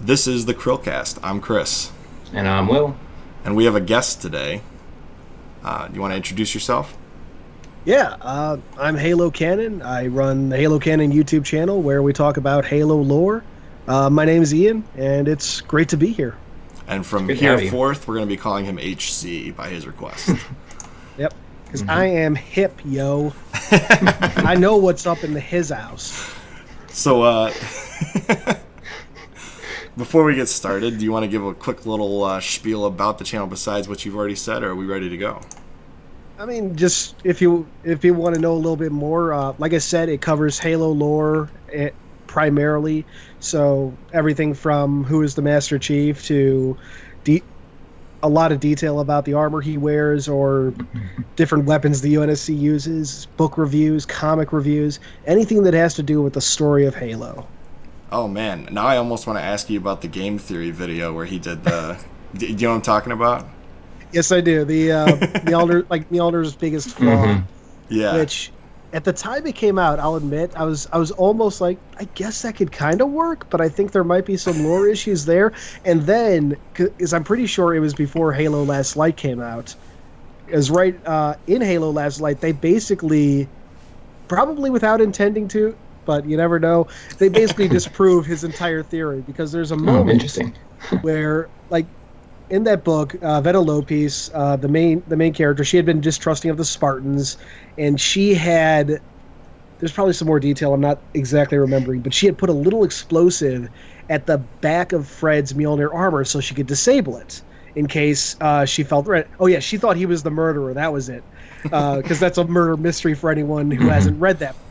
This is the CHRILLCAST. I'm Chris. And I'm Will. And we have a guest today. You want to introduce yourself? Yeah, I'm Halo Canon. I run the Halo Canon YouTube channel where we talk about Halo lore. My name is Ian, and it's great to be here. And from here forth, we're going to be calling him HC by his request. Yep, because I am hip, yo. I know what's up in his house. So, before we get started, do you want to give a quick little spiel about the channel besides what you've already said, or are we ready to go? I mean, just if you want to know a little bit more, like I said, it covers Halo lore primarily. So everything from who is the Master Chief to a lot of detail about the armor he wears or different weapons the UNSC uses, book reviews, comic reviews, anything that has to do with the story of Halo. Oh man, now I almost want to ask you about the game theory video where he did the. Do you know what I'm talking about? Yes, I do. The Mjolnir's biggest flaw. Yeah. Which, at the time it came out, I'll admit, I was almost like, I guess that could kind of work, but I think there might be some lore issues there. And then, because I'm pretty sure it was before Halo Last Light came out, is right in Halo Last Light, they basically, probably without intending to, but you never know, they basically disprove his entire theory, because there's a moment where, like, in that book, Veta Lopez, the main character, she had been distrusting of the Spartans, and she had, there's probably some more detail I'm not exactly remembering, but she had put a little explosive at the back of Fred's Mjolnir armor so she could disable it in case she felt threat. Oh yeah, she thought he was the murderer, that was it. Because that's a murder mystery for anyone who hasn't read that book.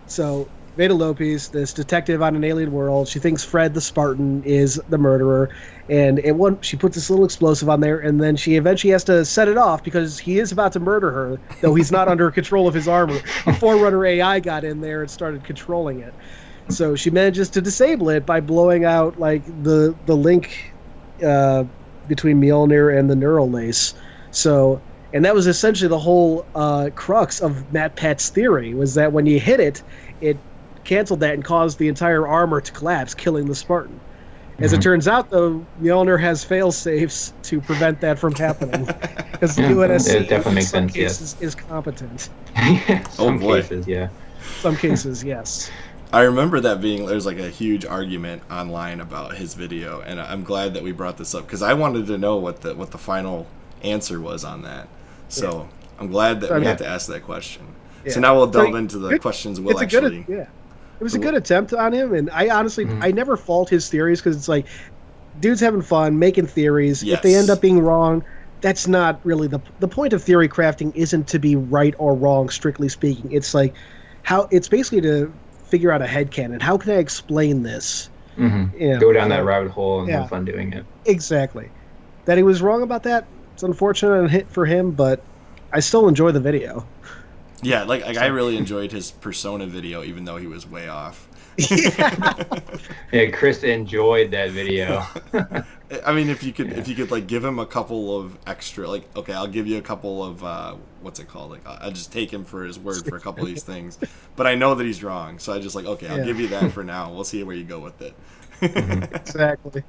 So Veta Lopez, this detective on an alien world, she thinks Fred the Spartan is the murderer, and she puts this little explosive on there, and then she eventually has to set it off because he is about to murder her, though he's not under control of his armor. A Forerunner AI got in there and started controlling it. So she manages to disable it by blowing out like the link between Mjolnir and the neural lace. So, and that was essentially the whole crux of MatPat's theory, was that when you hit it, it canceled that and caused the entire armor to collapse, killing the Spartan. As it turns out, though, Mjolnir has fail-safes to prevent that from happening. Because the UNSC, in some cases, is competent. Some cases, yeah. Some cases, yes. I remember that there's like a huge argument online about his video, and I'm glad that we brought this up, because I wanted to know what the final answer was on that. So I'm glad that we had to ask that question. Yeah. So now we'll delve into the questions we'll actually... It was a good attempt on him, and I honestly, I never fault his theories, because it's like, dude's having fun, making theories. Yes. If they end up being wrong, that's not really the point of theory crafting isn't to be right or wrong, strictly speaking. It's like, it's basically to figure out a headcanon. How can I explain this? You know, go down that rabbit hole and have fun doing it. Exactly. That he was wrong about that, it's unfortunate for him, but I still enjoy the video. Yeah, like I really enjoyed his Persona video, even though he was way off. Yeah, Chris enjoyed that video. I mean, if you could like give him a couple of extra, like, okay, I'll give you a couple of what's it called? Like, I'll just take him for his word for a couple of these things. But I know that he's wrong, so I just like, okay, I'll give you that for now. We'll see where you go with it. Exactly.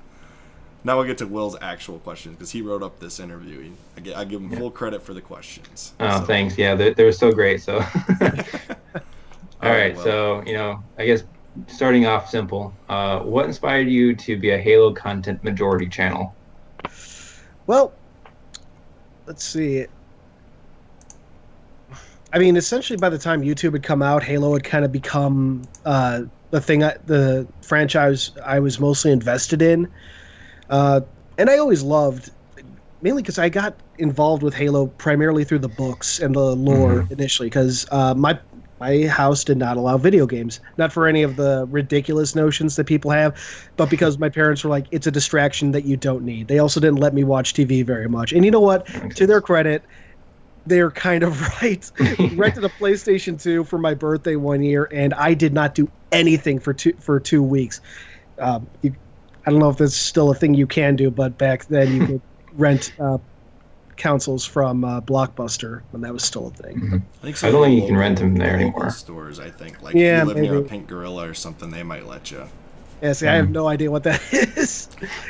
Now we'll get to Will's actual questions, because he wrote up this interview. I give him full credit for the questions. Oh, so. Thanks. Yeah, they were so great. So, all right. Well. So, I guess starting off simple. What inspired you to be a Halo content majority channel? Well, let's see. I mean, essentially, by the time YouTube had come out, Halo had kind of become the franchise I was mostly invested in. And I always loved, mainly because I got involved with Halo primarily through the books and the lore initially, because my house did not allow video games. Not for any of the ridiculous notions that people have, but because my parents were like, it's a distraction that you don't need. They also didn't let me watch TV very much. And you know what? To their credit, they're kind of right. Rented a PlayStation 2 for my birthday one year, and I did not do anything for 2 weeks. I don't know if that's still a thing you can do, but back then you could rent consoles from Blockbuster when that was still a thing. I don't think you can rent them there anymore. Stores, I think. Like if you live near a Pink Gorilla or something, they might let you. Yeah, see, I have no idea what that is.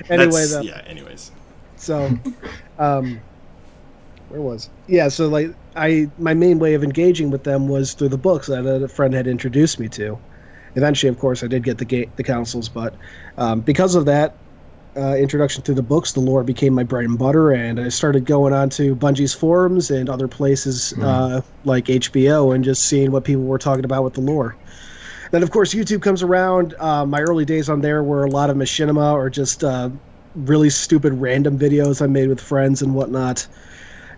Anyway, though. Yeah, anyways. So, where was? Yeah, so like my main way of engaging with them was through the books that a friend had introduced me to. Eventually, of course, I did get the councils, but because of that introduction through the books, the lore became my bread and butter, and I started going on to Bungie's forums and other places like HBO and just seeing what people were talking about with the lore. Then, of course, YouTube comes around. My early days on there were a lot of machinima or just really stupid random videos I made with friends and whatnot.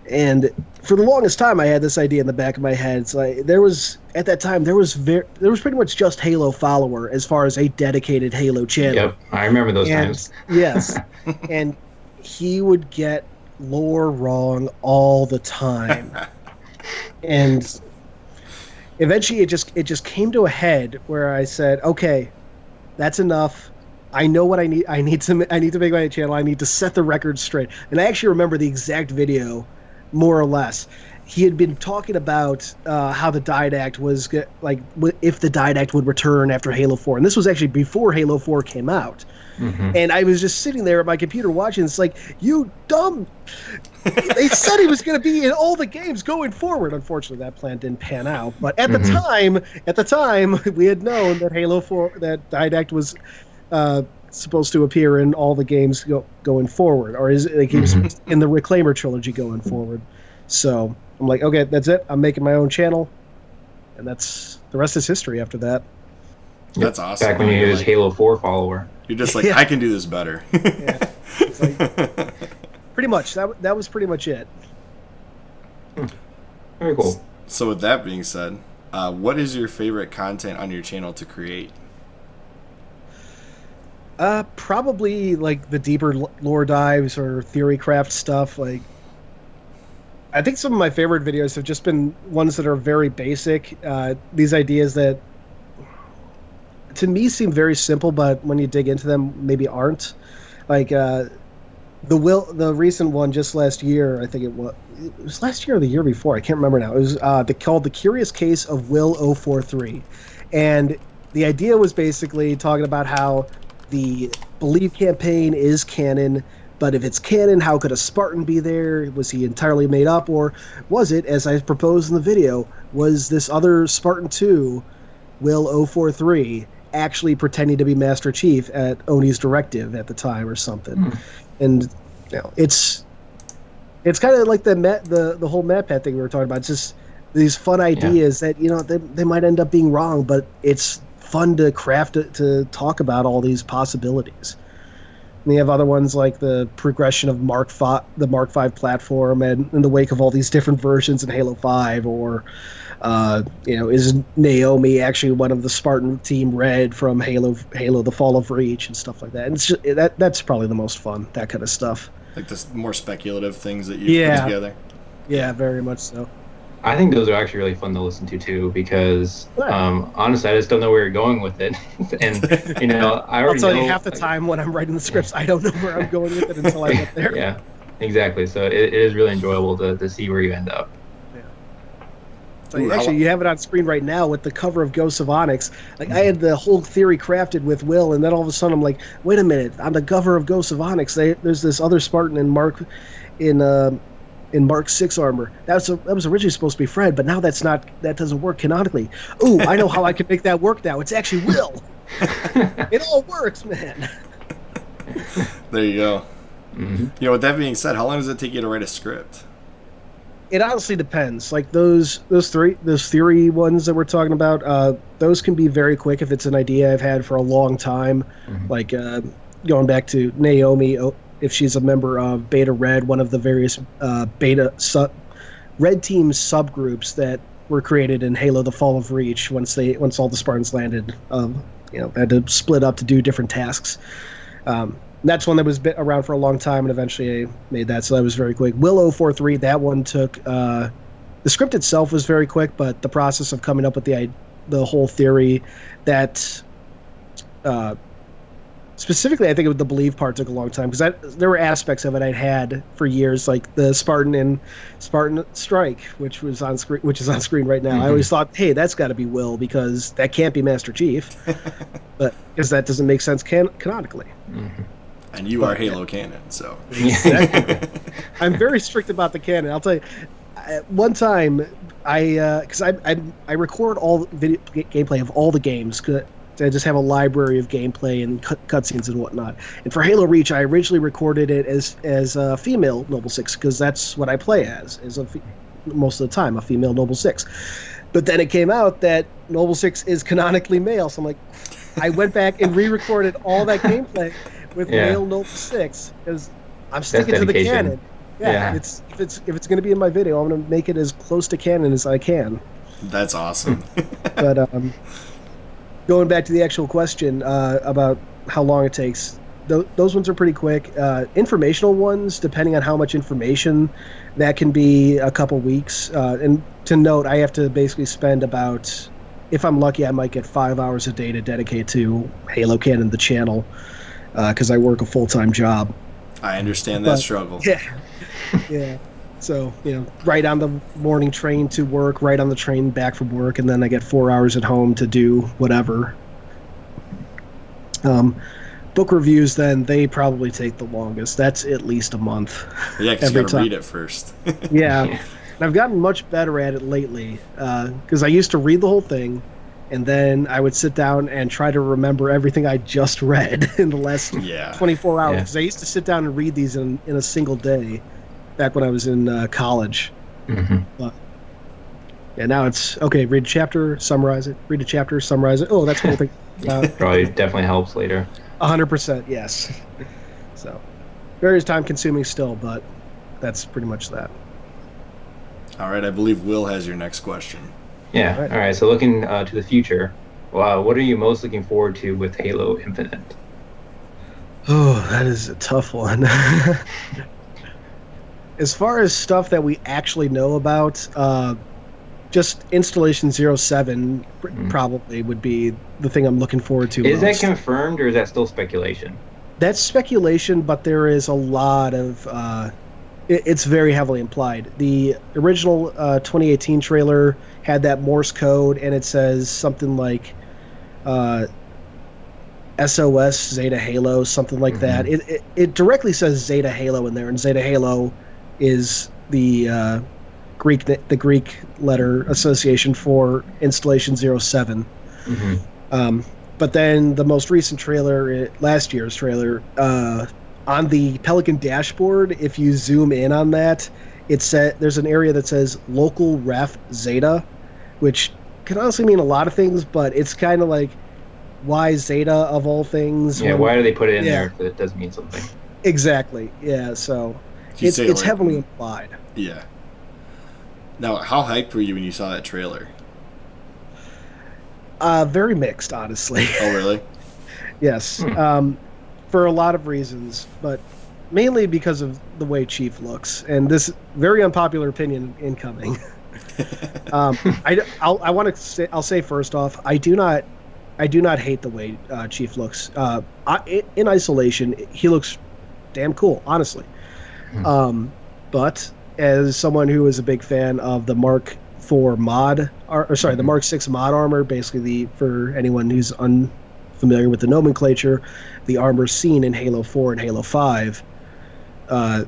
And for the longest time, I had this idea in the back of my head. So at that time there was pretty much just Halo follower as far as a dedicated Halo channel. Yep, I remember those times. Yes, and he would get lore wrong all the time, and eventually it just came to a head where I said, okay, that's enough. I know what I need. I need to make my channel. I need to set the record straight. And I actually remember the exact video, more or less. He had been talking about how the Didact was like if the Didact would return after Halo 4, and this was actually before Halo 4 came out. Mm-hmm. And I was just sitting there at my computer watching. It's like, you dumb. They said he was going to be in all the games going forward. Unfortunately, that plan didn't pan out. But at the time, we had known that Halo 4, that Didact was supposed to appear in all the games going forward, or is like he was in the Reclaimer trilogy going forward. So I'm like, okay, that's it. I'm making my own channel, and that's the rest is history. After that, that's awesome. Back when you were Halo 4 follower, you're just like, I can do this better. Yeah. It's like, pretty much that was pretty much it. Very cool. So with that being said, what is your favorite content on your channel to create? Probably like the deeper lore dives or theory craft stuff. Like, I think some of my favorite videos have just been ones that are very basic. These ideas that to me seem very simple, but when you dig into them, maybe aren't. Like the recent one just last year, I think it was last year or the year before. I can't remember now. It was called The Curious Case of Will 043, and the idea was basically talking about how the Believe campaign is canon, but if it's canon, how could a Spartan be there? Was he entirely made up, or was it, as I proposed in the video, was this other Spartan 2, Will 043, actually pretending to be Master Chief at Oni's directive at the time or something? And it's kind of like the whole map pad thing we were talking about. It's just these fun ideas that they might end up being wrong, but it's fun to craft it, to talk about all these possibilities. And you have other ones like the progression of the Mark V platform, and in the wake of all these different versions in Halo 5, or is Naomi actually one of the Spartan Team Red from Halo the Fall of Reach and stuff like that. And it's just, that's probably the most fun, that kind of stuff. Like the more speculative things that you put together. Yeah, very much so. I think those are actually really fun to listen to too, because honestly, I just don't know where you're going with it. And I already I'll tell know, you, half the time when I'm writing the scripts, I don't know where I'm going with it until I get there. Yeah, exactly. So it is really enjoyable to see where you end up. Yeah. So actually, you have it on screen right now with the cover of Ghosts of Onyx. Like, I had the whole theory crafted with Will, and then all of a sudden I'm like, wait a minute, on the cover of Ghosts of Onyx, there's this other Spartan in Mark 6 armor. That was originally supposed to be Fred, but now that doesn't work canonically. Ooh, I know how I can make that work now. It's actually Will. It all works, man. There you go. Mm-hmm. With that being said, how long does it take you to write a script? It honestly depends. Like those theory ones that we're talking about, those can be very quick if it's an idea I've had for a long time. Mm-hmm. Like going back to Naomi, if she's a member of Beta Red, one of the various Red Team subgroups that were created in Halo: The Fall of Reach. Once all the Spartans landed, had to split up to do different tasks. That's one that was around for a long time, and eventually I made that, so that was very quick. Will 043, that one took. The script itself was very quick, but the process of coming up with the whole theory that specifically, I think the believe part took a long time because there were aspects of it I'd had for years, like the Spartan and Spartan Strike, which is on screen right now. I always thought, hey, that's got to be Will because that can't be Master Chief, but because that doesn't make sense canonically. And you are Halo Canon, so exactly. I'm very strict about the canon. I'll tell you. One time, because I record all video gameplay of all the games. I just have a library of gameplay and cutscenes and whatnot. And for Halo Reach, I originally recorded it as a female Noble 6 because that's what I play as most of the time, a female Noble 6. But then it came out that Noble 6 is canonically male, so I'm like, I went back and re-recorded all that gameplay with male Noble 6 because I'm sticking to the canon. Yeah. If it's going to be in my video, I'm going to make it as close to canon as I can. That's awesome. But going back to the actual question about how long it takes, those ones are pretty quick. Informational ones, depending on how much information, that can be a couple weeks. And to note, I have to basically spend about, if I'm lucky, I might get 5 hours a day to dedicate to Halo Canon, the channel, because I work a full-time job. I understand that struggle. Yeah. So, right on the morning train to work, right on the train back from work, and then I get 4 hours at home to do whatever. Book reviews, then, they probably take the longest. That's at least a month. Yeah, because you got to read it first. Yeah. And I've gotten much better at it lately, because I used to read the whole thing, and then I would sit down and try to remember everything I just read in the last 24 hours. Because I used to sit down and read these in a single day back when I was in college. But, now it's, okay, read a chapter, summarize it. Read a chapter, summarize it. Oh, that's what I think. Probably definitely helps later. 100%, yes. So, very time-consuming still, but that's pretty much that. All right, I believe Will has your next question. Yeah. All right. So looking to the future, what are you most looking forward to with Halo Infinite? Oh, that is a tough one. As far as stuff that we actually know about, just Installation 07 probably would be the thing I'm looking forward to. Is that confirmed or is that still speculation? That's speculation, but there is a lot of... it's very heavily implied. The original 2018 trailer had that Morse code, and it says something like SOS Zeta Halo, something like that. It directly says Zeta Halo in there, and Zeta Halo is the Greek letter association for Installation 07. But then the most recent trailer, last year's trailer, on the Pelican dashboard, if you zoom in on that, there's an area that says Local Ref Zeta, which can honestly mean a lot of things, but it's kind of like, why Zeta of all things? Yeah, why do they put it in there if it does mean something? Exactly, yeah, so it's heavily implied. Yeah. Now, how hyped were you when you saw that trailer? Very mixed, honestly. Oh, really? Yes. For a lot of reasons, but mainly because of the way Chief looks, and this very unpopular opinion incoming. I'll say first off, I do not hate the way Chief looks. In isolation, he looks damn cool, honestly. But as someone who is a big fan of the Mark IV mod, the Mark VI mod armor, basically for anyone who's unfamiliar with the nomenclature, the armor seen in Halo 4 and Halo 5, the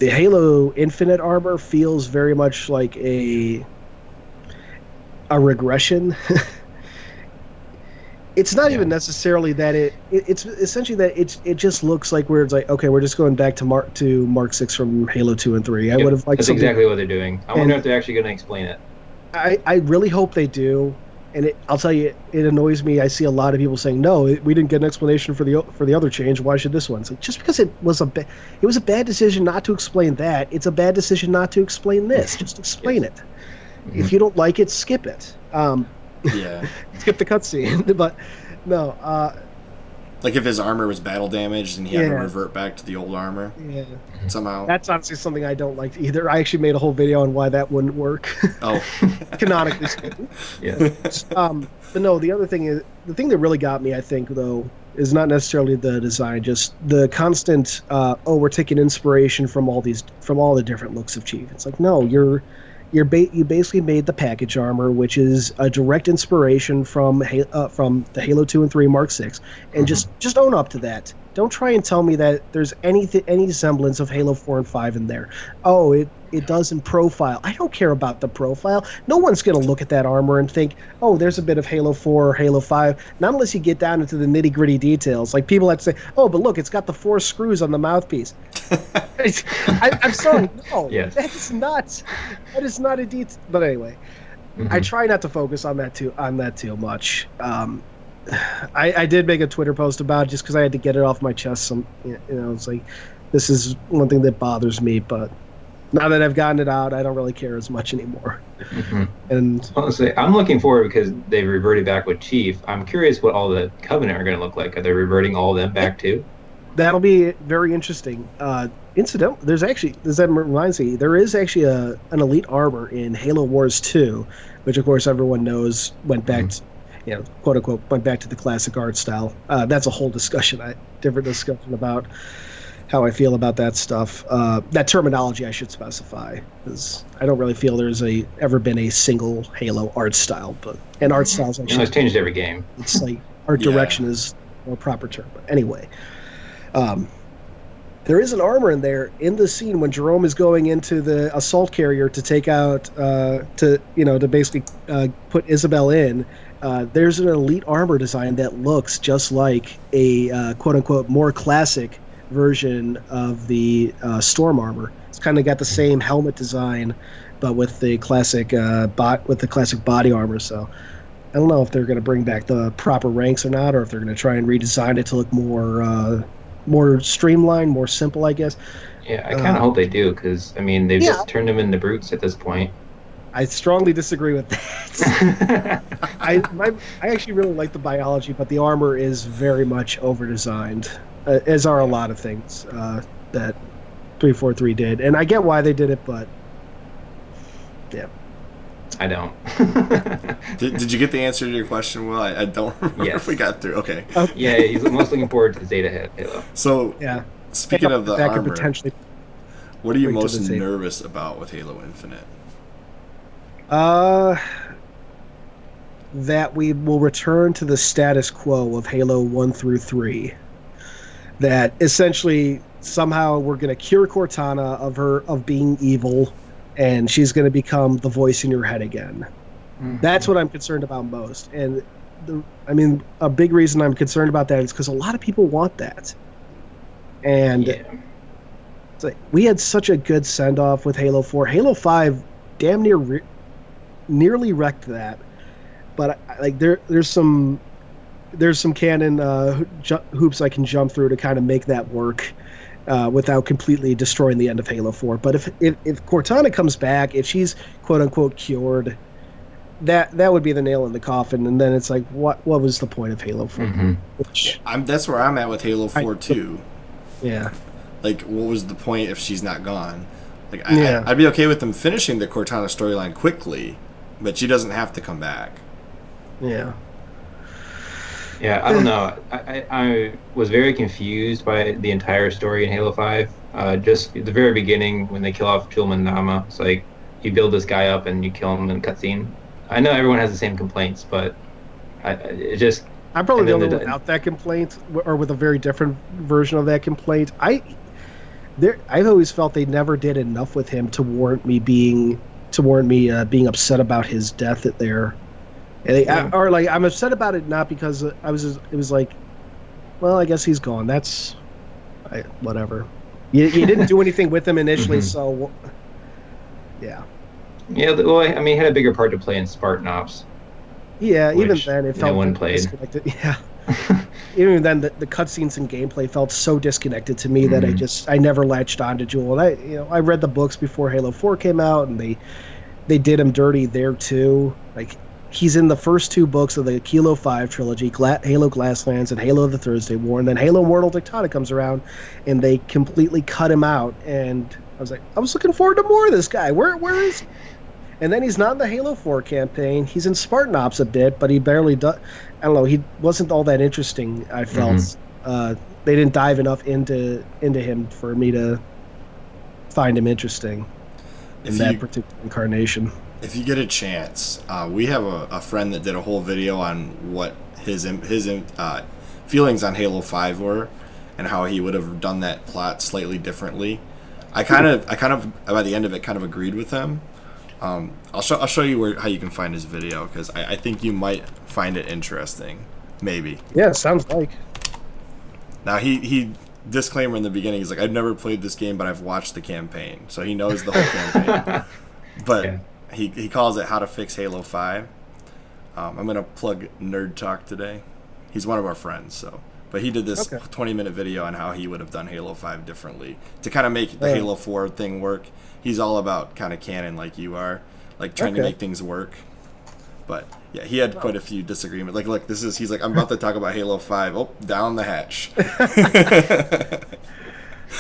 Halo Infinite armor feels very much like a regression. It's not even necessarily that it's essentially that it just looks like it's like, okay, we're just going back to Mark 6 from Halo 2 and 3. I would have liked that's exactly what they're doing. I wonder if they're actually going to explain it. I really hope they do. And I'll tell you, it annoys me. I see a lot of people saying, "No, we didn't get an explanation for the other change. Why should this one?" So just because it was a bad decision not to explain that, it's a bad decision not to explain this. Just explain it. If you don't like it, skip it. Skip the cutscene. But no. Like if his armor was battle damaged and he had to revert back to the old armor. Yeah. Somehow. That's honestly something I don't like either. I actually made a whole video on why that wouldn't work. Oh. Canonically speaking. Yeah. But no, the other thing is, the thing that really got me, I think, though, is not necessarily the design, just the constant. We're taking inspiration from all the different looks of Chief. It's like, no, you basically made the package armor, which is a direct inspiration from the Halo 2 and 3 Mark 6, and just own up to that. Don't try and tell me that there's any semblance of Halo 4 and 5 in there. Oh, it does in profile. I don't care about the profile. No one's going to look at that armor and think, oh, there's a bit of Halo 4 or Halo 5. Not unless you get down into the nitty-gritty details. Like, people that say, oh, but look, it's got the 4 screws on the mouthpiece. I'm sorry. No, yes. That is not a detail. But anyway, I try not to focus on that too much. I did make a Twitter post about it just because I had to get it off my chest. It's like, this is one thing that bothers me, but now that I've gotten it out, I don't really care as much anymore. And honestly, I'm looking forward because they reverted back with Chief. I'm curious what all the Covenant are going to look like. Are they reverting all of them back too? That'll be very interesting. Incidentally, that reminds me, there is actually an elite armor in Halo Wars 2, which of course everyone knows went back to, quote unquote, went back to the classic art style. That's a whole different discussion about how I feel about that stuff. That terminology I should specify, because I don't really feel there's ever been a single Halo art style, and art styles it's changed every game. It's like art direction is a more proper term. But anyway, there is an armor in there in the scene when Jerome is going into the assault carrier to take out to basically put Isabel in. There's an elite armor design that looks just like a quote unquote more classic version of the Storm armor. It's kind of got the same helmet design, but with the classic body armor. So I don't know if they're going to bring back the proper ranks or not, or if they're going to try and redesign it to look more streamlined, more simple, I guess. Yeah, I kind of hope they do, because they've just turned them into brutes at this point. I strongly disagree with that. I actually really like the biology, but the armor is very much over-designed, as are a lot of things that 343 did. And I get why they did it, but yeah. I don't. Did you get the answer to your question, Will? I don't remember if we got through. Okay. Yeah, he's most looking forward to Zeta Halo. So, speaking of the armor, potentially what are you most nervous about with Halo Infinite? That we will return to the status quo of Halo 1 through 3. That essentially somehow we're going to cure Cortana of being evil, and she's going to become the voice in your head again. That's what I'm concerned about most. And a big reason I'm concerned about that is because a lot of people want that. And it's like, we had such a good send-off with Halo 4. Halo 5 damn nearly wrecked that. But there's some canon hoops I can jump through to kind of make that work without completely destroying the end of Halo 4. But if Cortana comes back, if she's quote unquote cured, that would be the nail in the coffin. And then it's like, what was the point of Halo 4? That's where I'm at with Halo 4 too. Yeah. Like, what was the point if she's not gone? Like, I'd be okay with them finishing the Cortana storyline quickly, but she doesn't have to come back. Yeah. Yeah, I don't know. I was very confused by the entire story in Halo 5. Just at the very beginning, when they kill off Julman Nama, it's like, you build this guy up and you kill him in a cutscene. I know everyone has the same complaints, but I'm probably the only one without that complaint, or with a very different version of that complaint. I've always felt they never did enough with him to warrant me being upset about his death there. Or like, I'm upset about it not because it was like, well, I guess he's gone. That's whatever. You didn't do anything with him initially, so yeah. Yeah, well, he had a bigger part to play in Spartan Ops. Yeah, even then it felt disconnected. Yeah. Even then, the cutscenes and gameplay felt so disconnected to me that I never latched on to Jewel. And I read the books before Halo 4 came out, and they did him dirty there too. Like, he's in the first 2 books of the Kilo 5 trilogy, Halo Glasslands and Halo the Thursday War, and then Halo Immortal Dictata comes around, and they completely cut him out. And I was like, I was looking forward to more of this guy. Where is he? And then he's not in the Halo 4 campaign. He's in Spartan Ops a bit, but he barely does. I don't know. He wasn't all that interesting, I felt. They didn't dive enough into him for me to find him interesting in that particular incarnation. If you get a chance, we have a friend that did a whole video on what his feelings on Halo 5 were, and how he would have done that plot slightly differently. I kind of by the end of it kind of agreed with him. I'll show you how you can find his video, because I think you might find it interesting. Maybe. Yeah, sounds like. Now he disclaimer in the beginning. He's like, I've never played this game, but I've watched the campaign, so he knows the whole campaign. But yeah. He calls it How to Fix Halo 5. I'm gonna plug Nerd Talk today. He's one of our friends, so. But he did this 20-minute video on how he would have done Halo 5 differently to kind of make the Halo 4 thing work. He's all about kind of canon like you are, like trying to make things work. But yeah, he had quite a few disagreements. Like, look, he's like, I'm about to talk about Halo 5. Oh, down the hatch.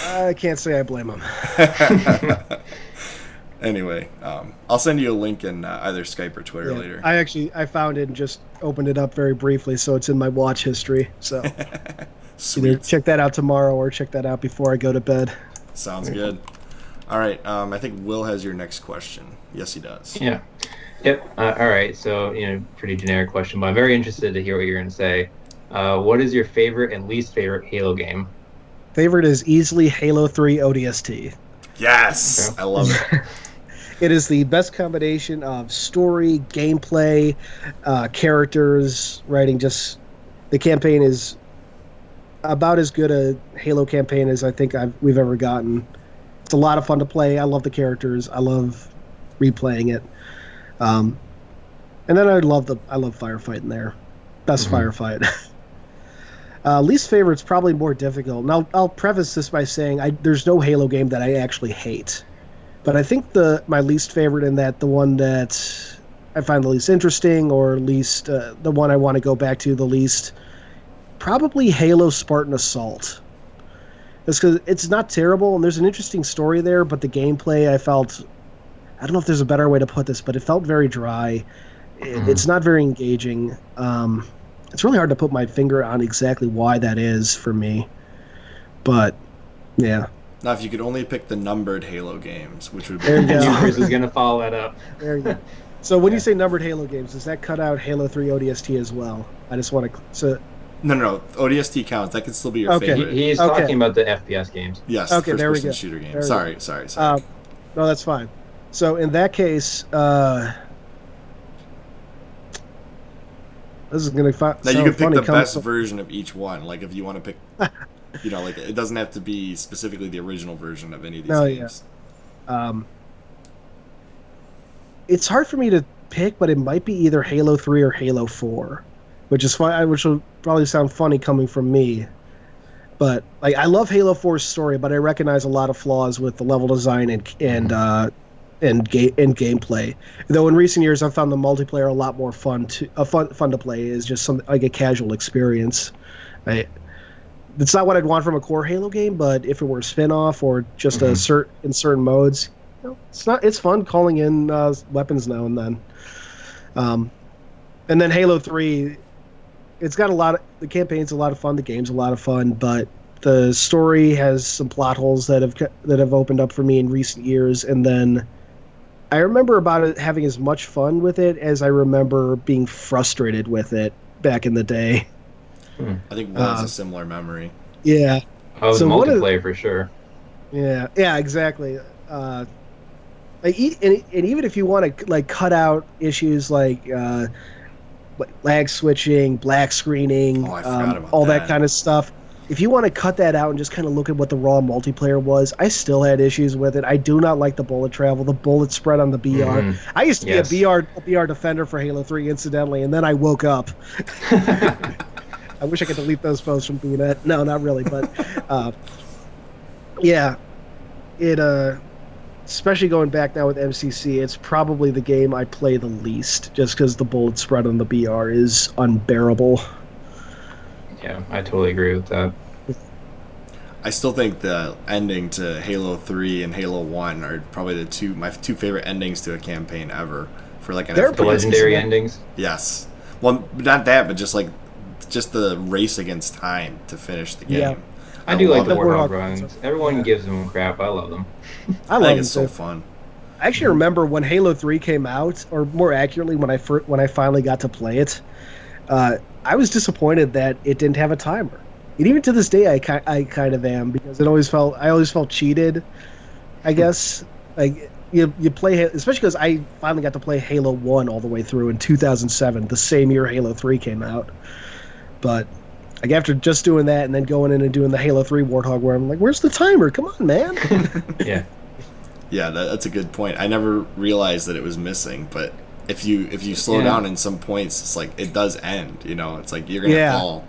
I can't say I blame him. Anyway, I'll send you a link in either Skype or Twitter later. I found it and just opened it up very briefly, so it's in my watch history. So either check that out tomorrow or check that out before I go to bed. Sounds good. All right, I think Will has your next question. Yes, he does. Yeah. Yep. All right. So, pretty generic question, but I'm very interested to hear what you're going to say. What is your favorite and least favorite Halo game? Favorite is easily Halo 3 ODST. Yes, okay. I love it. It is the best combination of story, gameplay, characters, writing. Just the campaign is about as good a Halo campaign as I think we've ever gotten. It's a lot of fun to play. I love the characters. I love replaying it. And then I love firefighting there. Best firefight. Least favorite's probably more difficult. Now I'll preface this by saying there's no Halo game that I actually hate. But I think my least favorite in that, the one that I find the least interesting, or least the one I want to go back to the least, probably Halo Spartan Assault. It's because it's not terrible, and there's an interesting story there, but the gameplay I don't know if there's a better way to put this, but it felt very dry. It's not very engaging. It's really hard to put my finger on exactly why that is for me. But, yeah. Now, if you could only pick the numbered Halo games, which would be... Universe is going to follow that up. There you go. So when you say numbered Halo games, does that cut out Halo 3 ODST as well? I just want to... So, No. ODST counts. That can still be your favorite. He's talking about the FPS games. Yes, okay, there we go. Shooter games. Sorry. No, that's fine. So in that case... this is going to sound funny. Now, you can pick the best version of each one. Like, if you want to pick... like, it doesn't have to be specifically the original version of any of these games. Yeah. It's hard for me to pick, but it might be either Halo 3 or Halo 4, which will probably sound funny coming from me. But like, I love Halo 4's story, but I recognize a lot of flaws with the level design and gameplay. Though in recent years, I've found the multiplayer a lot more fun to play. Is just like a casual experience. It's not what I'd want from a core Halo game, but if it were a spin-off or just in certain modes, it's fun calling in weapons now and then. And then Halo 3, it's got the campaign's a lot of fun, the game's a lot of fun, but the story has some plot holes that have opened up for me in recent years. And then I remember about it having as much fun with it as I remember being frustrated with it back in the day. I think Will has a similar memory. Yeah. Oh, so the multiplayer for sure. Yeah, exactly. And even if you want to like cut out issues like lag switching, black screening, all that kind of stuff, if you want to cut that out and just kind of look at what the raw multiplayer was, I still had issues with it. I do not like the bullet travel, the bullet spread on the BR. I used to be a BR defender for Halo 3, incidentally, and then I woke up. I wish I could delete those posts from BNet. No, not really, but yeah, it especially going back now with MCC, it's probably the game I play the least, just because the bullet spread on the BR is unbearable. Yeah, I totally agree with that. I still think the ending to Halo 3 and Halo 1 are probably my two favorite endings to a campaign ever for like an They're The legendary endings. Yes. Well, not that, but just the race against time to finish the game. Yeah. I do like the Warthog Warthog runs. Everyone gives them crap. I love them. I I love think them it's so too. fun. I actually remember when Halo 3 came out, or more accurately, when I finally got to play it. I was disappointed that it didn't have a timer, and even to this day, I kind of am, because I always felt cheated. I guess like you play, especially because I finally got to play Halo 1 all the way through in 2007, the same year Halo 3 came out. But like after just doing that and then going in and doing the Halo 3 Warthog, where I'm like, where's the timer? Come on, man. Yeah. Yeah, that's a good point. I never realized that it was missing, but if you slow down in some points, it's like it does end. You know, it's like you're gonna fall,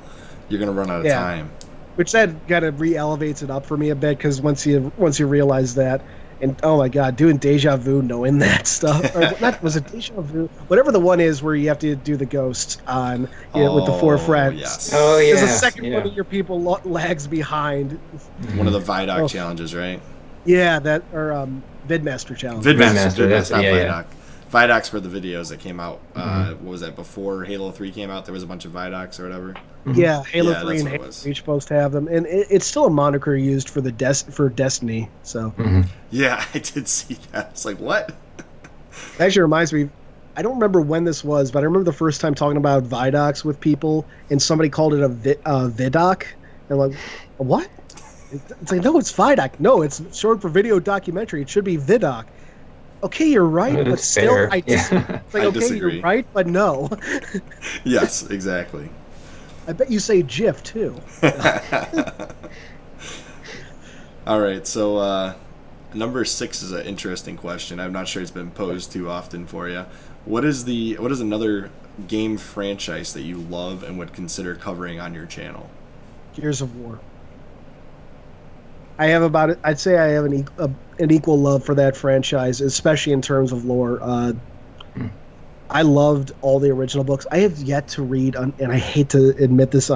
you're gonna run out of time. Which that kind of re-elevates it up for me a bit, because once you realize that, and oh my god, doing deja vu, knowing that stuff, or not, was it deja vu? Whatever the one is where you have to do the ghosts on with the 4 friends. Yes. Oh yeah. There's a second one of your people lags behind. One of the Vidoc challenges, right? Yeah, that or Vidmaster challenge. Vidmaster, that's not yeah, Vidoc. yeah. Vidocs for the videos that came out. What was that, before Halo 3 came out? There was a bunch of Vidocs or whatever. Yeah, Halo 3 that's and what it Halo was. 3 supposed to have them, and it's still a moniker used for for Destiny. So Yeah, I did see that. It's like, what? it actually reminds me. I don't remember when this was, but I remember the first time talking about Vidocs with people, and somebody called it a Vidoc, and like, what? It's like, no, it's Vidoc. No, it's short for video documentary. It should be Vidoc. Okay, you're right, but That's still, fair. it's like, I okay, disagree. you're right, but no. Yes, exactly. I bet you say GIF too. All right, so number 6 is an interesting question. I'm not sure it's been posed too often for you. What is another game franchise that you love and would consider covering on your channel? Gears of War. I have I'd say I have an equal love for that franchise, especially in terms of lore. I loved all the original books. I have yet to read, and I hate to admit this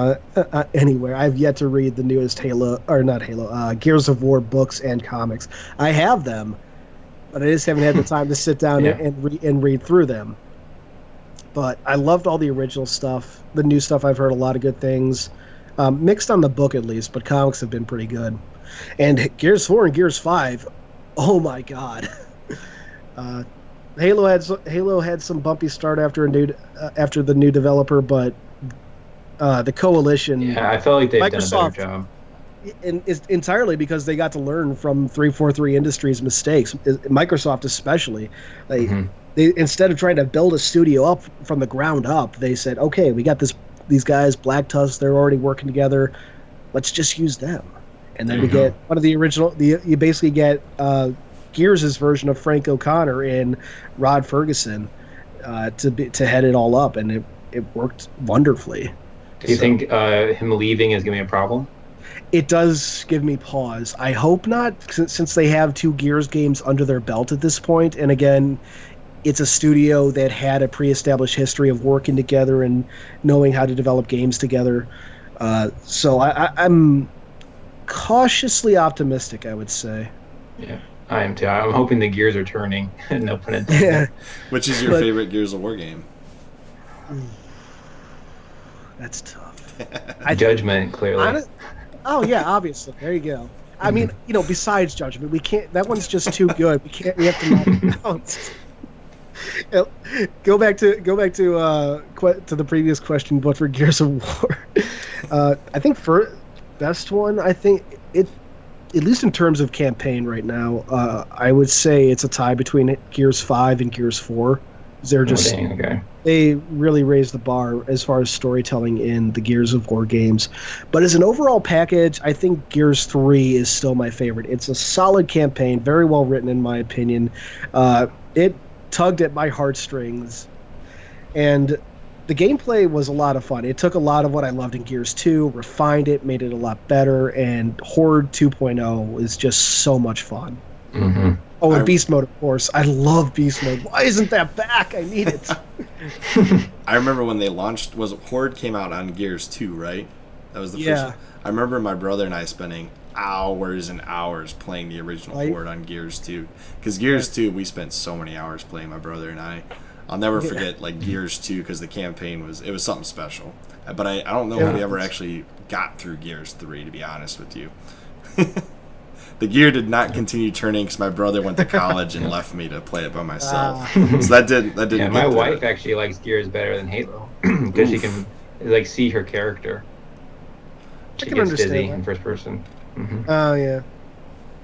anywhere, I've yet to read the newest Gears of War books and comics. I have them, but I just haven't had the time to sit down and read through them. But I loved all the original stuff. The new stuff, I've heard a lot of good things. Mixed on the book at least, but comics have been pretty good. And Gears 4 and Gears 5, oh my god. Halo had some bumpy start after the new developer, but the Coalition. Yeah, I felt like they've Microsoft, done a better job. And it's entirely because they got to learn from 343 Industries' mistakes. Microsoft especially, they instead of trying to build a studio up from the ground up, they said, okay, we got these guys, Black Tusk, they're already working together. Let's just use them. And then we get one of the original. You basically get Gears' version of Frank O'Connor in Rod Ferguson to head it all up, and it worked wonderfully. Do you think him leaving is going to be a problem? It does give me pause. I hope not, since they have 2 Gears games under their belt at this point, and again, it's a studio that had a pre-established history of working together and knowing how to develop games together. So I'm cautiously optimistic, I would say. Yeah, I am too. I'm hoping the gears are turning. No pun intended. Yeah. Which is your favorite Gears of War game? That's tough. Judgment, clearly. Oh yeah, obviously. There you go. I mean, besides Judgment, we can't. That one's just too good. We have to knock it out. Go back to the previous question, but for Gears of War, I think for best one, I think it, at least in terms of campaign right now, I would say it's a tie between Gears 5 and Gears 4. They're just they really raised the bar as far as storytelling in the Gears of War games. But as an overall package, I think Gears 3 is still my favorite. It's a solid campaign, very well written in my opinion. It tugged at my heartstrings, and the gameplay was a lot of fun. It took a lot of what I loved in Gears 2, refined it, made it a lot better, and Horde 2.0 is just so much fun. Oh, and Beast Mode, of course. I love Beast Mode. Why isn't that back? I need it. I remember when they launched, Horde came out on Gears 2, right? That was the first one. I remember my brother and I spending hours and hours playing the original Horde on Gears 2. Because Gears 2, we spent so many hours playing, my brother and I. I'll never forget like Gears 2 because the campaign was something special. But I don't know if we ever actually got through Gears 3, to be honest with you. The gear did not continue turning because my brother went to college and left me to play it by myself. So that didn't. Yeah, my wife actually likes Gears better than Halo because she can like see her character. She gets dizzy in first person. Oh yeah.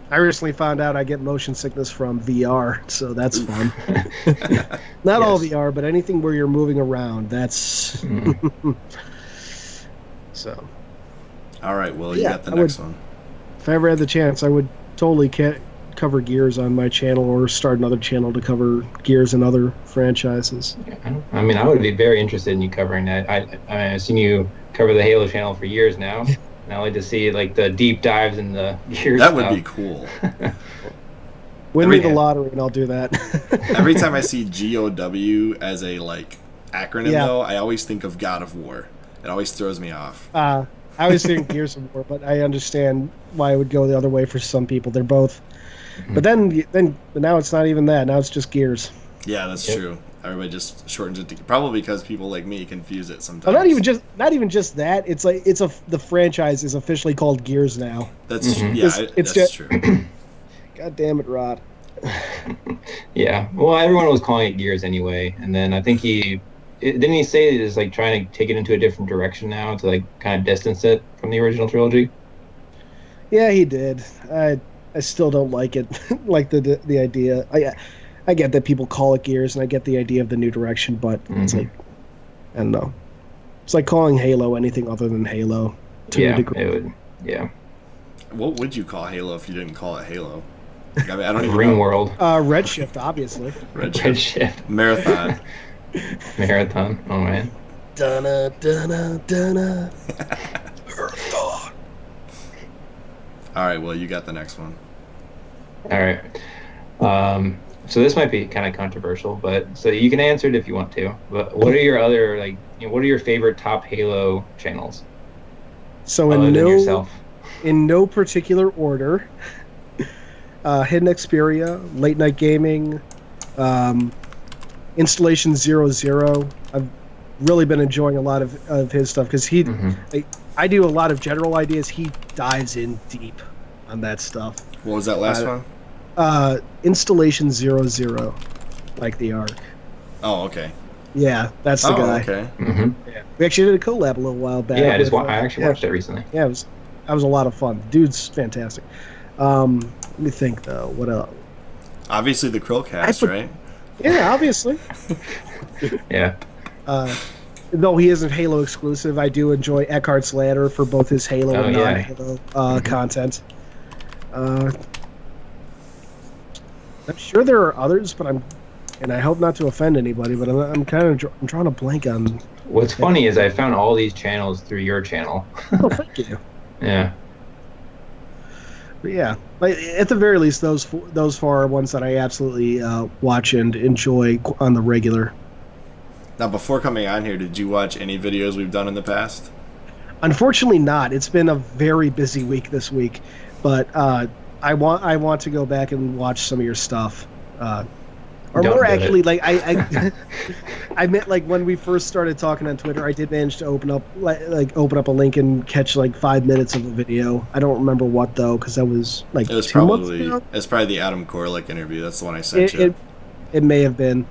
I recently found out I get motion sickness from VR, so that's fun. Not all VR, but anything where you're moving around. That's so. All right, well, you got the next one. If I ever had the chance, I would totally cover Gears on my channel or start another channel to cover Gears and other franchises. Yeah, I mean, I would be very interested in you covering that. I've seen you cover the Halo channel for years now. And I like to see like the deep dives in the Gears That would be cool. Win me the lottery and I'll do that. Every time I see GOW as a like acronym, though, I always think of God of War. It always throws me off. I was thinking Gears of War, but I understand why it would go the other way for some people. They're both. But then now it's not even that. Now it's just Gears. Yeah, that's true. Everybody just shortens it to, probably because people like me confuse it sometimes. Well, not even just that. It's like the franchise is officially called Gears now. That's that's true. God damn it, Rod. Yeah. Well, everyone was calling it Gears anyway, and then I think didn't he say it is like trying to take it into a different direction now to like kind of distance it from the original trilogy? Yeah, he did. I still don't like it. Like the idea. I get that people call it Gears, and I get the idea of the new direction, but it's like, I don't know. It's like calling Halo anything other than Halo. To a degree. It would. Yeah. What would you call Halo if you didn't call it Halo? I mean, I don't even Ring know. World. Redshift, obviously. Redshift. Marathon. Marathon. Oh man. Donna. Marathon. All right. Well, you got the next one. All right. So this might be kind of controversial, but so you can answer it if you want to. But what are your other what are your favorite top Halo channels? So in no particular order. Hidden Xperia, Late Night Gaming, Installation 00. I've really been enjoying a lot of his stuff because I do a lot of general ideas. He dives in deep on that stuff. What was that last one? Installation 00, like the Ark. Oh, okay. Yeah, that's the guy. Okay. Yeah. We actually did a collab a little while back. Yeah, I actually watched it recently. Yeah, that was a lot of fun. The dude's fantastic. Let me think though. What else? Obviously the CHRILLCAST, right? Yeah, obviously. Yeah. Though he isn't Halo exclusive, I do enjoy Eckhart's Ladder for both his Halo and non-Halo content. I'm sure there are others, but I hope not to offend anybody, but I'm drawing a blank on. What's funny is I found all these channels through your channel. Oh, thank you. Yeah. But yeah, like at the very least, those four are ones that I absolutely watch and enjoy on the regular. Now, before coming on here, did you watch any videos we've done in the past? Unfortunately, not. It's been a very busy week this week, but I want to go back and watch some of your stuff. Or more actually, like I meant like when we first started talking on Twitter, I did manage to open up a link and catch like 5 minutes of a video. I don't remember what though, because that was like it was 2 months ago. It's probably the Adam Korlick interview. That's the one I sent you. It may have been,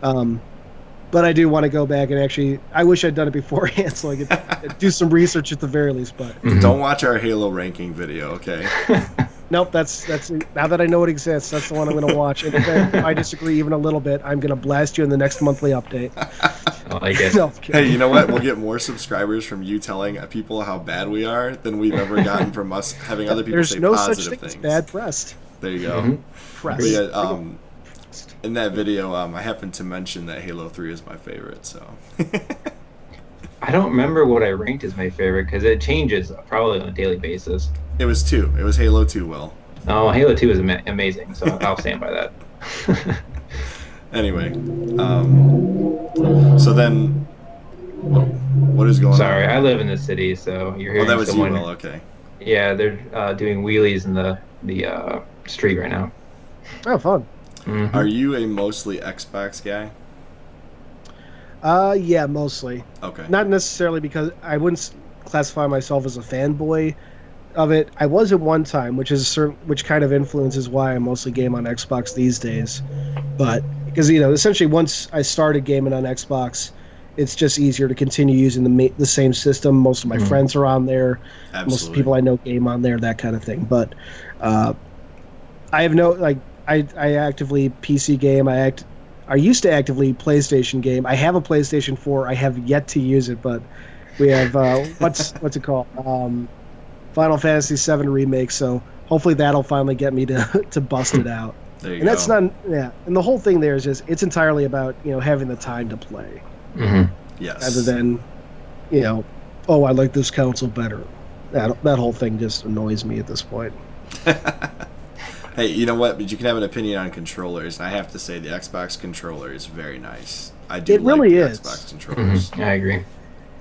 but I do want to go back and actually. I wish I'd done it beforehand so I could do some research at the very least. But don't watch our Halo ranking video, okay? Nope, that's now that I know it exists, that's the one I'm going to watch. And if I disagree even a little bit, I'm going to blast you in the next monthly update. I guess. No, hey, you know what? We'll get more subscribers from you telling people how bad we are than we've ever gotten from us having other people say positive things. There's no such thing as bad press. There you go. Press. Yeah, in that video, I happened to mention that Halo 3 is my favorite, so... I don't remember what I ranked as my favorite because it changes probably on a daily basis. It was 2. It was Halo 2, Will. Oh, Halo 2 is amazing, so I'll stand by that. Anyway, so then, what is going on? Sorry, I live in the city, so you're hearing that was someone... you, Will, okay. Yeah, they're doing wheelies in the street right now. Oh, fun. Are you a mostly Xbox guy? Yeah, mostly. Okay. Not necessarily because I wouldn't classify myself as a fanboy of it. I was at one time, which kind of influences why I mostly game on Xbox these days. But because essentially once I started gaming on Xbox, it's just easier to continue using the same system. Most of my friends are on there. Absolutely. Most of the people I know game on there, that kind of thing. But I have no like I actively PC game. I used to actively PlayStation game. I have a PlayStation 4. I have yet to use it, but we have what's it called? Final Fantasy VII Remake. So hopefully that'll finally get me to bust it out. There you and go. that's not And the whole thing there is just it's entirely about having the time to play, Yes. rather than oh, I like this console better. That whole thing just annoys me at this point. Hey, you know what? But you can have an opinion on controllers, and I have to say the Xbox controller is very nice. I do. It really like is. the Xbox controllers. I agree.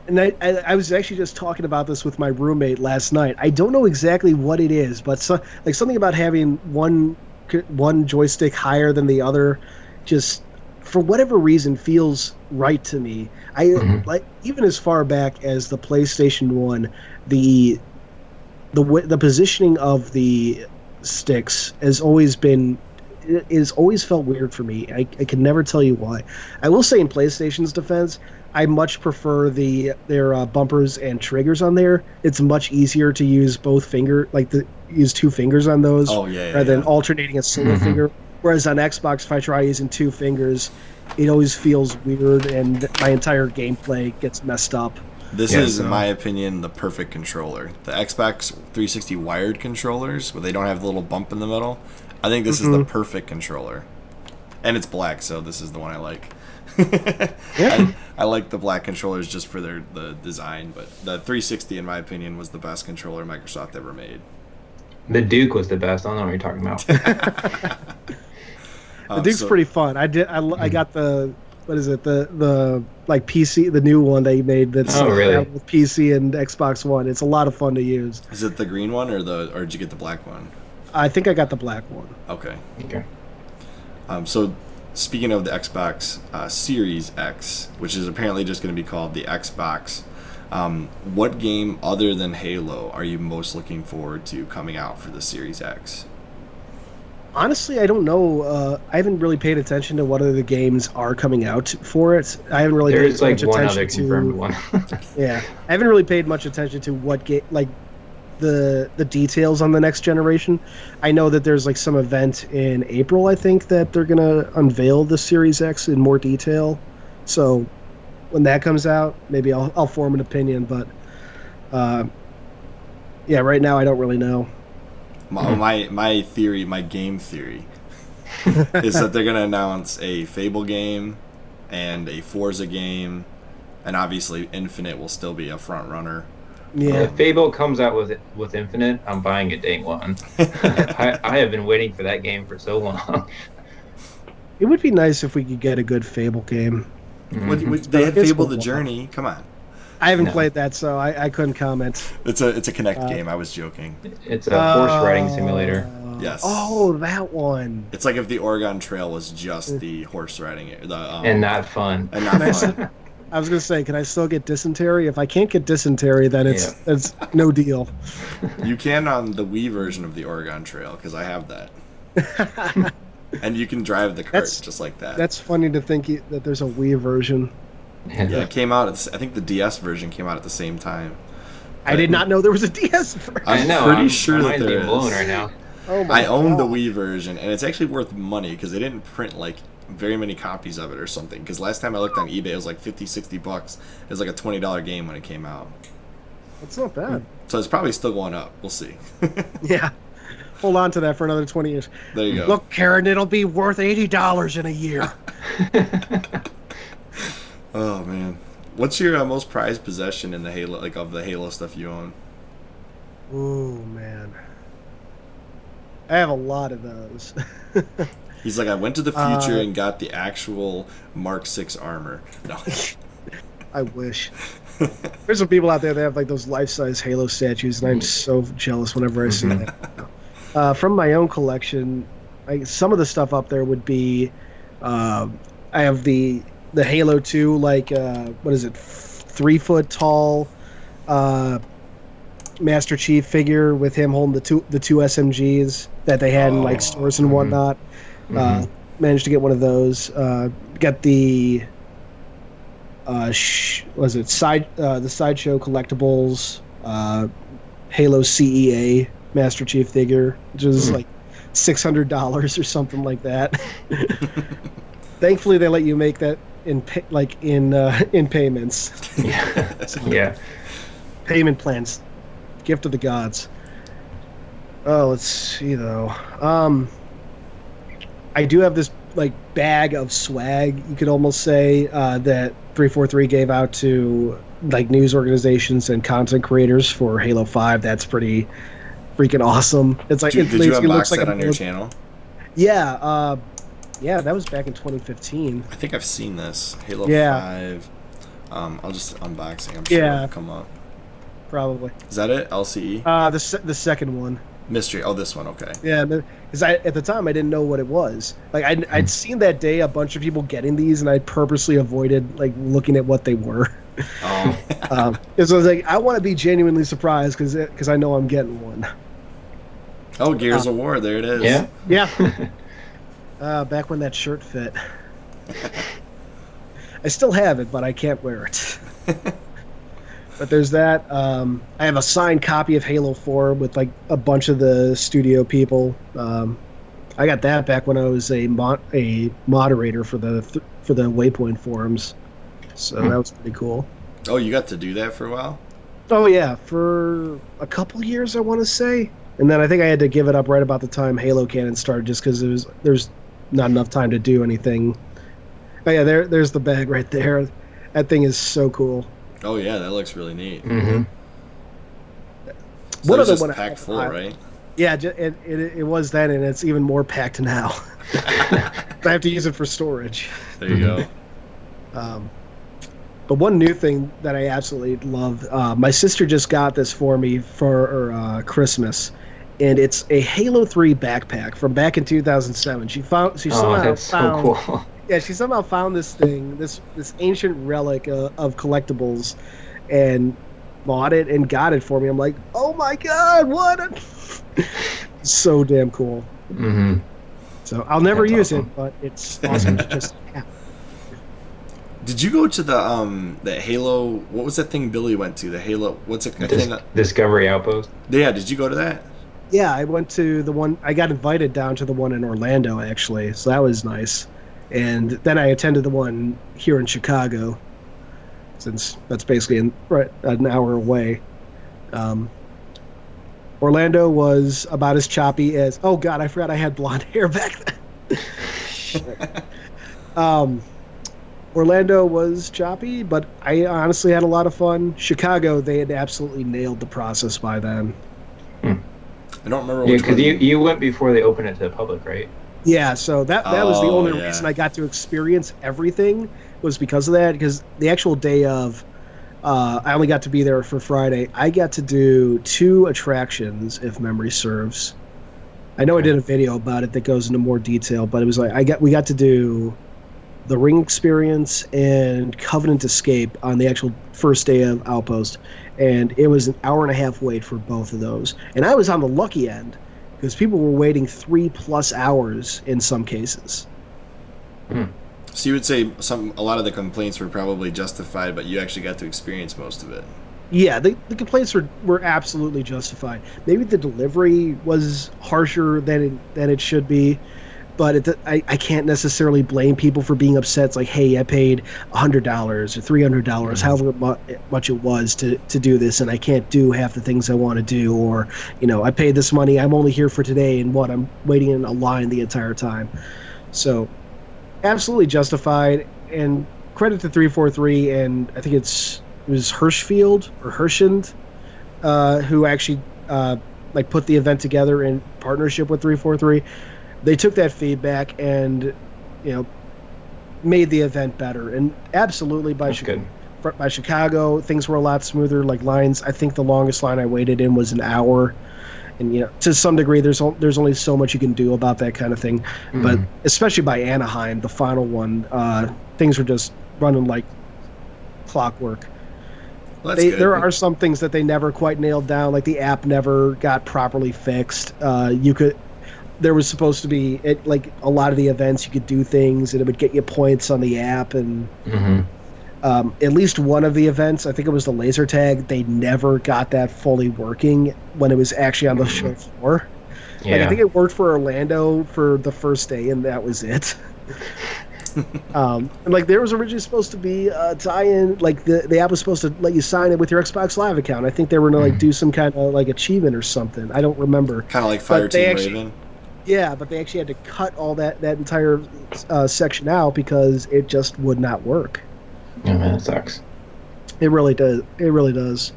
And I was actually just talking about this with my roommate last night. I don't know exactly what it is, but something about having one joystick higher than the other, just for whatever reason feels right to me. Like even as far back as the PlayStation 1, the positioning of the sticks has always felt weird for me. I can never tell you why. I will say in PlayStation's defense, I much prefer their bumpers and triggers on there. It's much easier to use use two fingers on those rather than alternating a single finger. Whereas on Xbox, if I try using two fingers, it always feels weird and my entire gameplay gets messed up. This is, in my opinion, the perfect controller. The Xbox 360 wired controllers, where they don't have the little bump in the middle, I think this is the perfect controller. And it's black, so this is the one I like. I like the black controllers just for the design, but the 360, in my opinion, was the best controller Microsoft ever made. The Duke was the best. I don't know what you're talking about. The Duke's pretty fun. I got the what is it the like PC, the new one they made that's really? With PC and Xbox One. It's a lot of fun to use. Is it the green one or did you get the black one? I think I got the black one. Okay. So speaking of the Xbox Series X, which is apparently just going to be called the Xbox, what game other than Halo are you most looking forward to coming out for the Series X? Honestly, I don't know. I haven't really paid attention to what other games are coming out for it. I haven't really There's paid much one attention other confirmed one. Yeah, I haven't really paid much attention to what the details on the next generation. I know that there's some event in April, I think, that they're gonna unveil the Series X in more detail. So when that comes out, maybe I'll form an opinion. But yeah, right now I don't really know. My theory, my game theory, is that they're gonna announce a Fable game and a Forza game, and obviously Infinite will still be a front runner. Yeah. If Fable comes out with Infinite, I'm buying it day one. I have been waiting for that game for so long. It would be nice if we could get a good Fable game. They had Fable the Journey. Come on. I haven't played that, so I couldn't comment. It's a Kinect game. I was joking. It's a horse riding simulator. Yes. Oh, that one. It's like if the Oregon Trail was just the horse riding, and not fun. And not fun. I was gonna say, can I still get dysentery? If I can't get dysentery, then it's no deal. You can on the Wii version of the Oregon Trail because I have that. And you can drive the cart just like that. That's funny to think that there's a Wii version. Yeah, it came out. I think the DS version came out at the same time. I did not know there was a DS version. I'm pretty sure that there is. Blown right now. Oh my I own God. the Wii version, and it's actually worth money because they didn't print very many copies of it or something. Because last time I looked on eBay, it was like $50-$60. It was like a $20 game when it came out. That's not bad. So it's probably still going up. We'll see. Yeah. Hold on to that for another 20 years. There you go. Look, Karen, it'll be worth $80 in a year. Oh man, what's your most prized possession in the Halo, of the Halo stuff you own? Oh man, I have a lot of those. He's like, I went to the future and got the actual Mark 6 armor. No. I wish. There's some people out there that have like those life-size Halo statues, and I'm so jealous whenever I see that. From my own collection, some of the stuff up there would be, I have the Halo 2, like what is it, 3 foot tall Master Chief figure with him holding the two SMGs that they had in like stores and whatnot. Managed to get one of those. Got the was it the Sideshow Collectibles Halo CEA Master Chief figure, which was like $600 or something like that. Thankfully, they let you make that in payments. Yeah. Payment plans, gift of the gods. Oh, let's see though. I do have this like bag of swag, you could almost say, that 343 gave out to like news organizations and content creators for Halo 5. That's pretty freaking awesome. It's like did you unbox looks like that on your channel? Yeah, yeah, that was back in 2015. I think I've seen this Halo 5. I'll just unbox it. I'm sure it'll come up. Probably. Is that it? LCE? The second one. Mystery. Oh, this one. Okay. Yeah, because at the time I didn't know what it was. Like I'd seen that day a bunch of people getting these, and I purposely avoided like looking at what they were. Oh. Because I was like, I want to be genuinely surprised because I know I'm getting one. Oh, Gears of War. There it is. Yeah. Yeah. Back when that shirt fit. I still have it, but I can't wear it. But there's that. I have a signed copy of Halo 4 with like a bunch of the studio people. I got that back when I was a moderator for the Waypoint forums, so that was pretty cool. Oh, you got to do that for a while? Oh yeah, for a couple years I want to say, and then I think I had to give it up right about the time Halo Canon started, just because there's not enough time to do anything. Oh yeah, there's the bag right there. That thing is so cool. Oh yeah, that looks really neat. So one of them packed full, right? Yeah, it was then, and it's even more packed now. I have to use it for storage. There you go. But one new thing that I absolutely love, my sister just got this for me for Christmas, and it's a Halo 3 backpack from back in 2007. She somehow so cool. Yeah, she somehow found this thing, this ancient relic of collectibles, and bought it and got it for me. I'm like, oh my god, what? So damn cool. So I'll never use it, but it's awesome to just have. Did you go to the Halo? What was that thing Billy went to? The Halo? What's it? Discovery Outpost. Yeah, did you go to that? Yeah, I went to the one. I got invited down to the one in Orlando actually, so that was nice. And then I attended the one here in Chicago, since that's basically an hour away. Orlando was about as choppy as... Oh, God, I forgot I had blonde hair back then. Orlando was choppy, but I honestly had a lot of fun. Chicago, they had absolutely nailed the process by then. I don't remember which one. Because you went before they opened it to the public, right? Yeah, so that was the only reason I got to experience everything, was because of that. Because the actual day of, I only got to be there for Friday. I got to do 2 attractions, if memory serves. I know I did a video about it that goes into more detail, but it was like we got to do the Ring Experience and Covenant Escape on the actual first day of Outpost, and it was an hour-and-a-half wait for both of those. And I was on the lucky end, because people were waiting 3+ hours in some cases. So you would say a lot of the complaints were probably justified, but you actually got to experience most of it. Yeah, the complaints were absolutely justified. Maybe the delivery was harsher than it should be, but I can't necessarily blame people for being upset. It's like, hey, I paid $100 or $300, however much it was to do this, and I can't do half the things I want to do, or I paid this money, I'm only here for today, and I'm waiting in a line the entire time. So, absolutely justified, and credit to 343, and I think it was Hirschfield or Hirschend, who actually put the event together in partnership with 343. They took that feedback and made the event better, and absolutely by Chicago, things were a lot smoother. Like lines, I think the longest line I waited in was an hour. And to some degree, there's only so much you can do about that kind of thing. Mm-hmm. But especially by Anaheim, the final one, things were just running like clockwork. Well, there are some things that they never quite nailed down, like the app never got properly fixed. There was supposed to be like a lot of the events you could do things and it would get you points on the app, and at least one of the events, I think it was the laser tag, they never got that fully working when it was actually on the show floor. Yeah. Like I think it worked for Orlando for the first day, and that was it. And like there was originally supposed to be a tie-in, like the app was supposed to let you sign it with your Xbox Live account. I think they were gonna like do some kind of like achievement or something. I don't remember. Kind of like Fireteam Raven. Yeah, but they actually had to cut all that entire section out because it just would not work. Yeah, man, it sucks. It really does. It really does.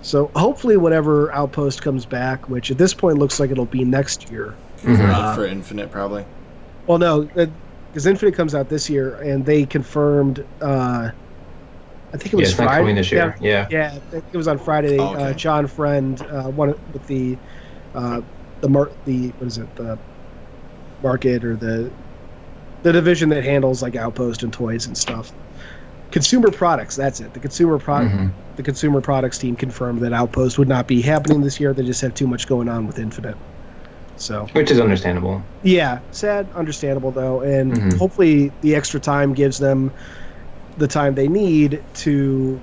So hopefully whenever Outpost comes back, which at this point looks like it'll be next year. For Infinite, probably. Well, no, because Infinite comes out this year, and they confirmed, I think it was Friday. Not coming this year. Yeah, it was on Friday. Okay. John Friend, one with the market or the division that handles like Outpost and toys and stuff. Consumer products, that's it. The consumer products team confirmed that Outpost would not be happening this year. They just have too much going on with Infinite. So, which is understandable. Yeah, sad, understandable though, and hopefully the extra time gives them the time they need to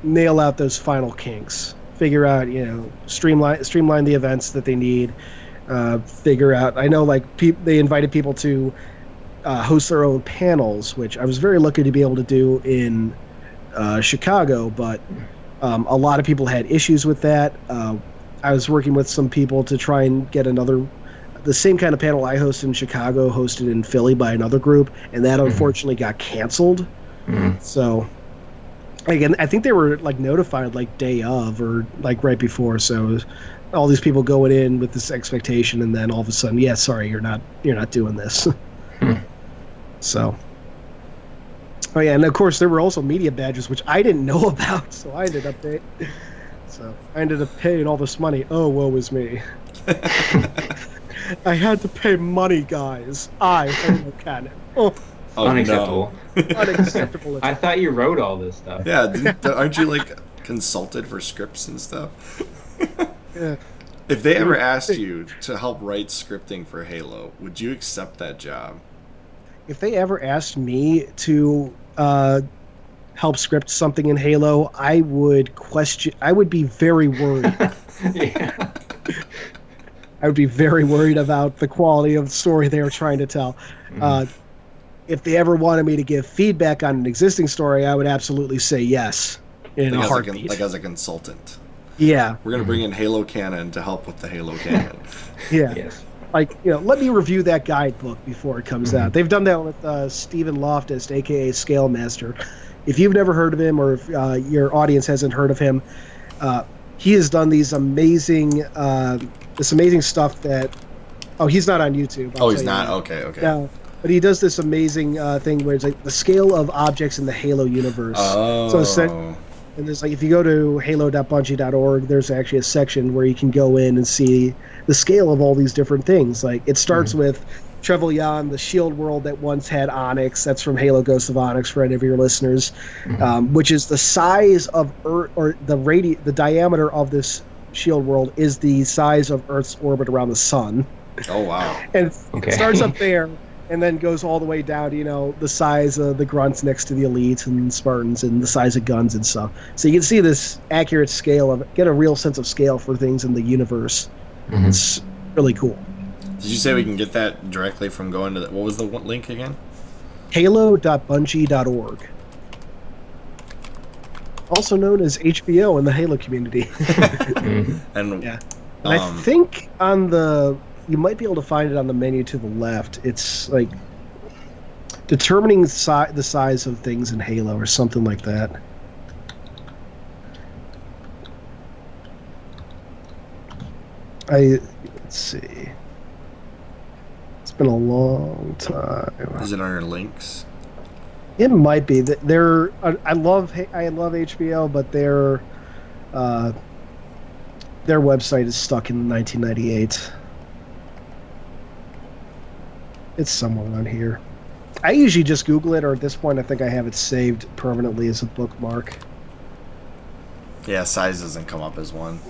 nail out those final kinks. Figure out, streamline the events that they need. Figure out. I know, like they invited people to host their own panels, which I was very lucky to be able to do in Chicago, but a lot of people had issues with that. I was working with some people to try and get the same kind of panel I hosted in Chicago, hosted in Philly by another group, and that unfortunately got canceled. So, again, I think they were like notified like day of or like right before. So, all these people going in with this expectation, and then all of a sudden, yeah, sorry, you're not doing this. So, oh yeah, and of course there were also media badges which I didn't know about, so I ended up paying all this money. Oh, woe is me. I had to pay money, guys. Halo Canon. Oh, unacceptable. No. Unacceptable. I thought you wrote all this stuff. Yeah, aren't you like consulted for scripts and stuff? Yeah. If they ever asked you to help write scripting for Halo, would you accept that job? If they ever asked me to help script something in Halo, I would be very worried. Yeah. I would be very worried about the quality of the story they were trying to tell. If they ever wanted me to give feedback on an existing story, I would absolutely say yes in a heartbeat. Like as a consultant. Yeah. We're going to bring in Halo Canon to help with the Halo Canon. Yeah. Yes. Like, let me review that guidebook before it comes out. They've done that with Stephen Loftus, a.k.a. Scale Master. If you've never heard of him, or if your audience hasn't heard of him, he has done these amazing stuff that... Oh, he's not on YouTube. He's not? Okay. No, but he does this amazing thing where it's like the scale of objects in the Halo universe. Oh. And there's like, if you go to halo.bungie.org, there's actually a section where you can go in and see the scale of all these different things. Like, it starts with Trevelyan, the shield world that once had Onyx. That's from Halo Ghost of Onyx for any of your listeners, which is the size of Earth, or the diameter of this shield world is the size of Earth's orbit around the sun. Oh, wow. And it starts up there and then goes all the way down to, the size of the grunts next to the elites and Spartans and the size of guns and stuff. So you can see this accurate scale get a real sense of scale for things in the universe. It's really cool. Did you say we can get that directly from going to what was the link again? Halo.bungie.org. Also known as HBO in the Halo community. And yeah. And I think you might be able to find it on the menu to the left. It's like determining the size of things in Halo or something like that. Let's see. It's been a long time. Is it under links? It might be that they're. I love HBO, but their website is stuck in 1998. It's somewhere on here. I usually just Google it, or at this point, I think I have it saved permanently as a bookmark. Yeah, size doesn't come up as one.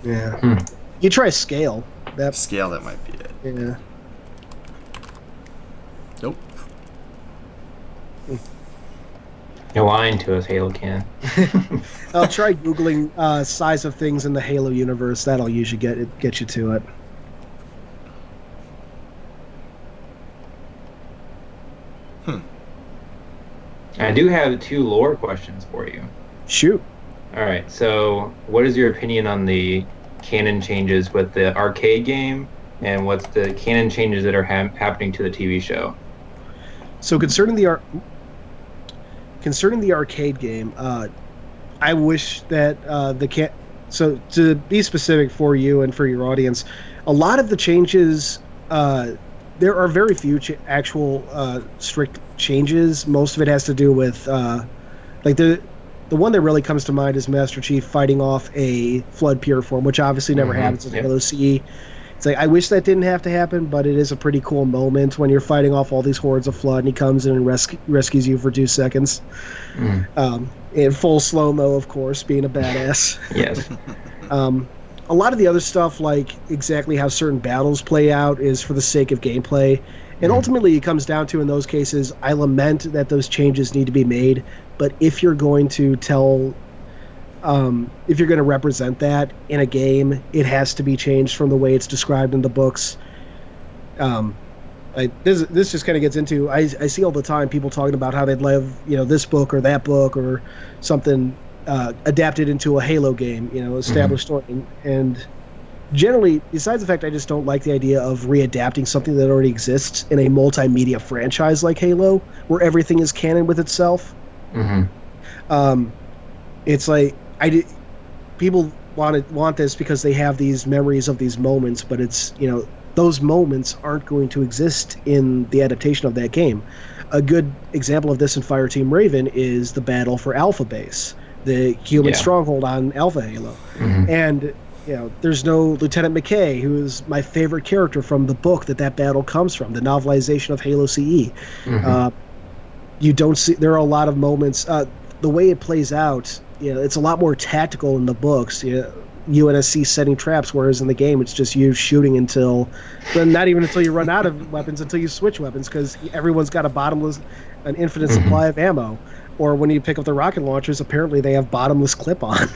Yeah. You try scale. Scale, that might be it. Yeah. Nope. You're lying to us, Halo Canon. I'll try Googling size of things in the Halo universe. That'll usually get you to it. I do have 2 lore questions for you. Shoot. All right, so what is your opinion on the canon changes with the arcade game, and what's the canon changes that are happening to the TV show? So concerning the arcade game, I wish that So to be specific for you and for your audience, a lot of the changes, there are very few actual strict changes. Most of it has to do with like the one that really comes to mind is Master Chief fighting off a Flood pure form, which obviously never happens in Halo CE. It's like, I wish that didn't have to happen, but it is a pretty cool moment when you're fighting off all these hordes of Flood and he comes in and rescues you for 2 seconds. In full slow-mo, of course, being a badass. Yes. A lot of the other stuff, like exactly how certain battles play out, is for the sake of gameplay. And ultimately, it comes down to, in those cases, I lament that those changes need to be made. But if you're going to if you're going to represent that in a game, it has to be changed from the way it's described in the books. This just kind of gets into, I see all the time people talking about how they'd love, this book or that book or something adapted into a Halo game, established story. And generally, besides the fact I just don't like the idea of readapting something that already exists in a multimedia franchise like Halo, where everything is canon with itself. It's like people want this because they have these memories of these moments, but it's those moments aren't going to exist in the adaptation of that game. A good example of this in Fireteam Raven is the battle for Alpha Base, the human stronghold on Alpha Halo. And there's no Lieutenant McKay, who is my favorite character from the book that battle comes from, the novelization of Halo CE. You don't see, there are a lot of moments, the way it plays out, it's a lot more tactical in the books. UNSC setting traps, whereas in the game it's just you shooting until, not even until you run out of weapons, until you switch weapons, because everyone's got an infinite supply of ammo. Or when you pick up the rocket launchers, apparently they have bottomless clip-on,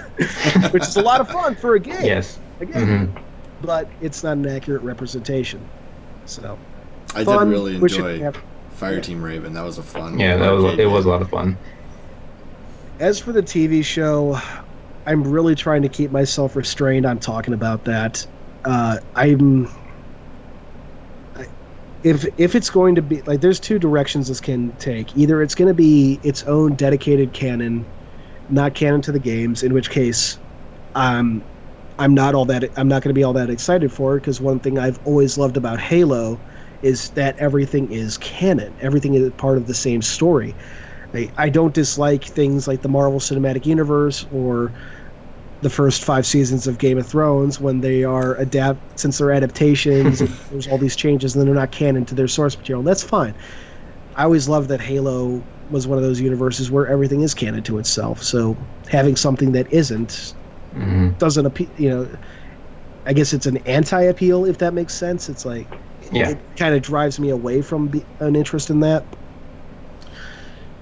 which is a lot of fun for a game. Yes. Again, but it's not an accurate representation. So I did really enjoy Fireteam Raven. That was a fun. Yeah, it was a lot of fun. As for the TV show, I'm really trying to keep myself restrained on talking about that. If it's going to be, like, there's 2 directions this can take. Either it's going to be its own dedicated canon, not canon to the games, in which case I'm not going to be all that excited for it, because one thing I've always loved about Halo is that everything is canon. Everything is part of the same story. I don't dislike things like the Marvel Cinematic Universe or the first 5 seasons of Game of Thrones when they are since they're adaptations and there's all these changes and then they're not canon to their source material. That's fine. I always loved that Halo was one of those universes where everything is canon to itself. So having something that isn't doesn't appeal. I guess it's an anti-appeal, if that makes sense. It's like it kind of drives me away from an interest in that.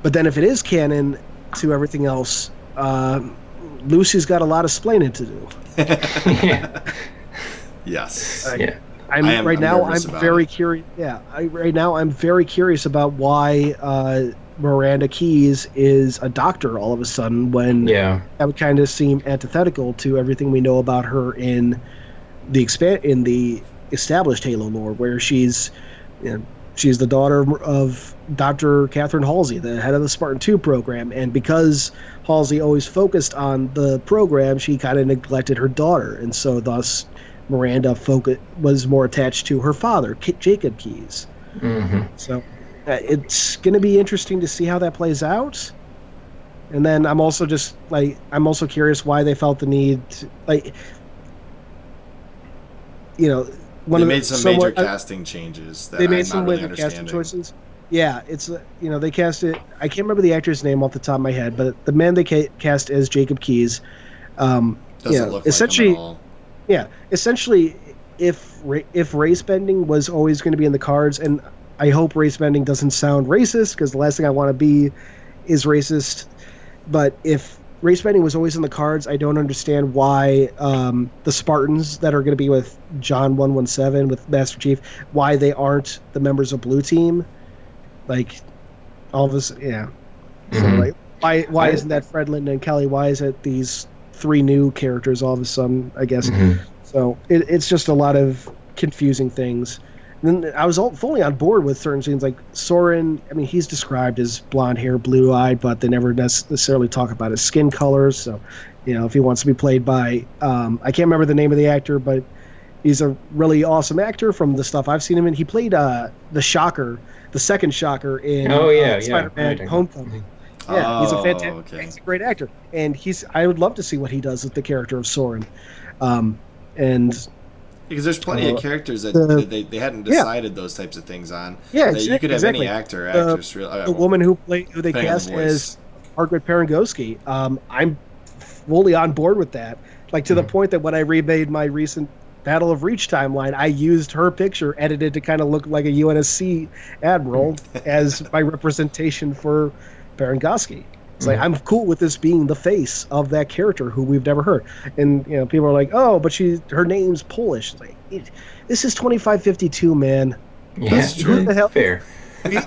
But then if it is canon to everything else, Lucy's got a lot of splaining to do. Yes. I'm very curious. Yeah, right now I'm very curious about why Miranda Keyes is a doctor all of a sudden, when that would kind of seem antithetical to everything we know about her in the established Halo lore, where she's the daughter of Dr. Catherine Halsey, the head of the Spartan 2 program, and because Halsey always focused on the program, she kind of neglected her daughter, and so thus Miranda was more attached to her father, Jacob Keyes. So it's going to be interesting to see how that plays out. And then I'm also curious why they felt the need to, they made some major casting changes that they made I'm some not really major casting understanding. choices. Yeah, it's they cast it. I can't remember the actor's name off the top of my head, but the man they cast as Jacob Keyes. Doesn't look essentially, like him at all. Yeah, essentially, if race bending was always going to be in the cards, and I hope race bending doesn't sound racist, because the last thing I want to be is racist. But if race bending was always in the cards, I don't understand why the Spartans that are going to be with John 117 with Master Chief, why they aren't the members of Blue Team. Like, all of this, yeah. Mm-hmm. So, why isn't that Fred Linton and Kelly? Why is it these 3 new characters all of a sudden, I guess? Mm-hmm. So it's just a lot of confusing things. And then I was fully on board with certain scenes, like Soren. I mean, he's described as blonde hair, blue-eyed, but they never necessarily talk about his skin colors. So, if he wants to be played by, I can't remember the name of the actor, but he's a really awesome actor from the stuff I've seen him in. He played the Shocker, the second Shocker in Spider-Man Homecoming. Yeah, he's a fantastic, he's a great actor, and I would love to see what he does with the character of Soren. And because there's plenty of characters that they hadn't decided those types of things on. Yeah, you could have any actor or actress. The woman who they cast as Margaret Parangowski. I'm fully on board with that. Like, to the point that when I remade my recent Battle of Reach timeline, I used her picture edited to kind of look like a UNSC admiral as my representation for Parangowski. It's like, I'm cool with this being the face of that character who we've never heard. And people are like, oh, but her name's Polish. It's like, this is 2552, man. Yeah, that's true. The hell? Fair.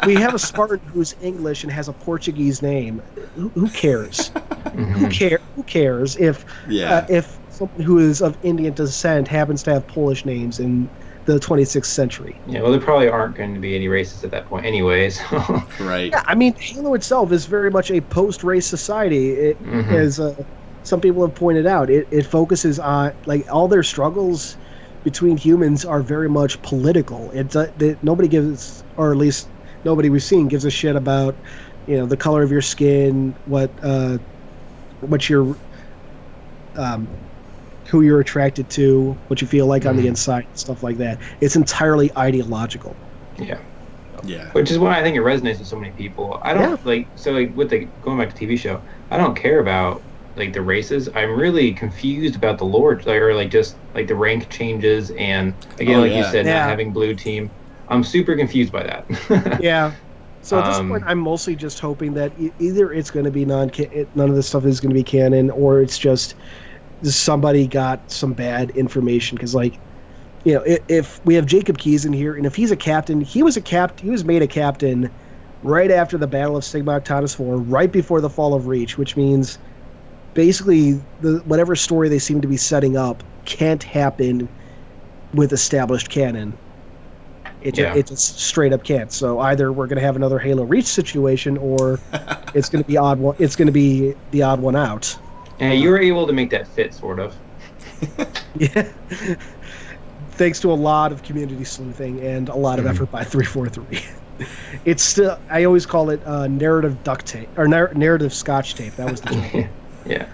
We have a Spartan who's English and has a Portuguese name. Who cares? Who cares if someone who is of Indian descent happens to have Polish names in the 26th century? Yeah, well, there probably aren't going to be any racists at that point anyways. Right. Yeah, I mean, Halo itself is very much a post-race society. As some people have pointed out, it focuses on, like, all their struggles between humans are very much political. Nobody gives, or at least nobody we've seen gives a shit about, the color of your skin, what your who you're attracted to, what you feel like on the inside, stuff like that. It's entirely ideological. Yeah. Yeah. Which is why I think it resonates with so many people. I don't with going back to TV show, I don't care about the races. I'm really confused about the lore, or just the rank changes, and again, you said, not having Blue Team. I'm super confused by that. Yeah. So at this point, I'm mostly just hoping that either it's going to be none of this stuff is going to be canon, or it's just somebody got some bad information. Because, if we have Jacob Keyes in here, and if he's a captain, he was made a captain right after the Battle of Sigma Octantis 4, right before the fall of Reach, which means basically whatever story they seem to be setting up can't happen with established canon. It just straight up can't. So either we're going to have another Halo Reach situation, or it's going to be odd one. It's going to be the odd one out. Yeah, you were able to make that fit, sort of. Yeah. Thanks to a lot of community sleuthing and a lot of effort by 343. It's still, I always call it narrative duct tape, or narrative scotch tape. That was the term. Yeah.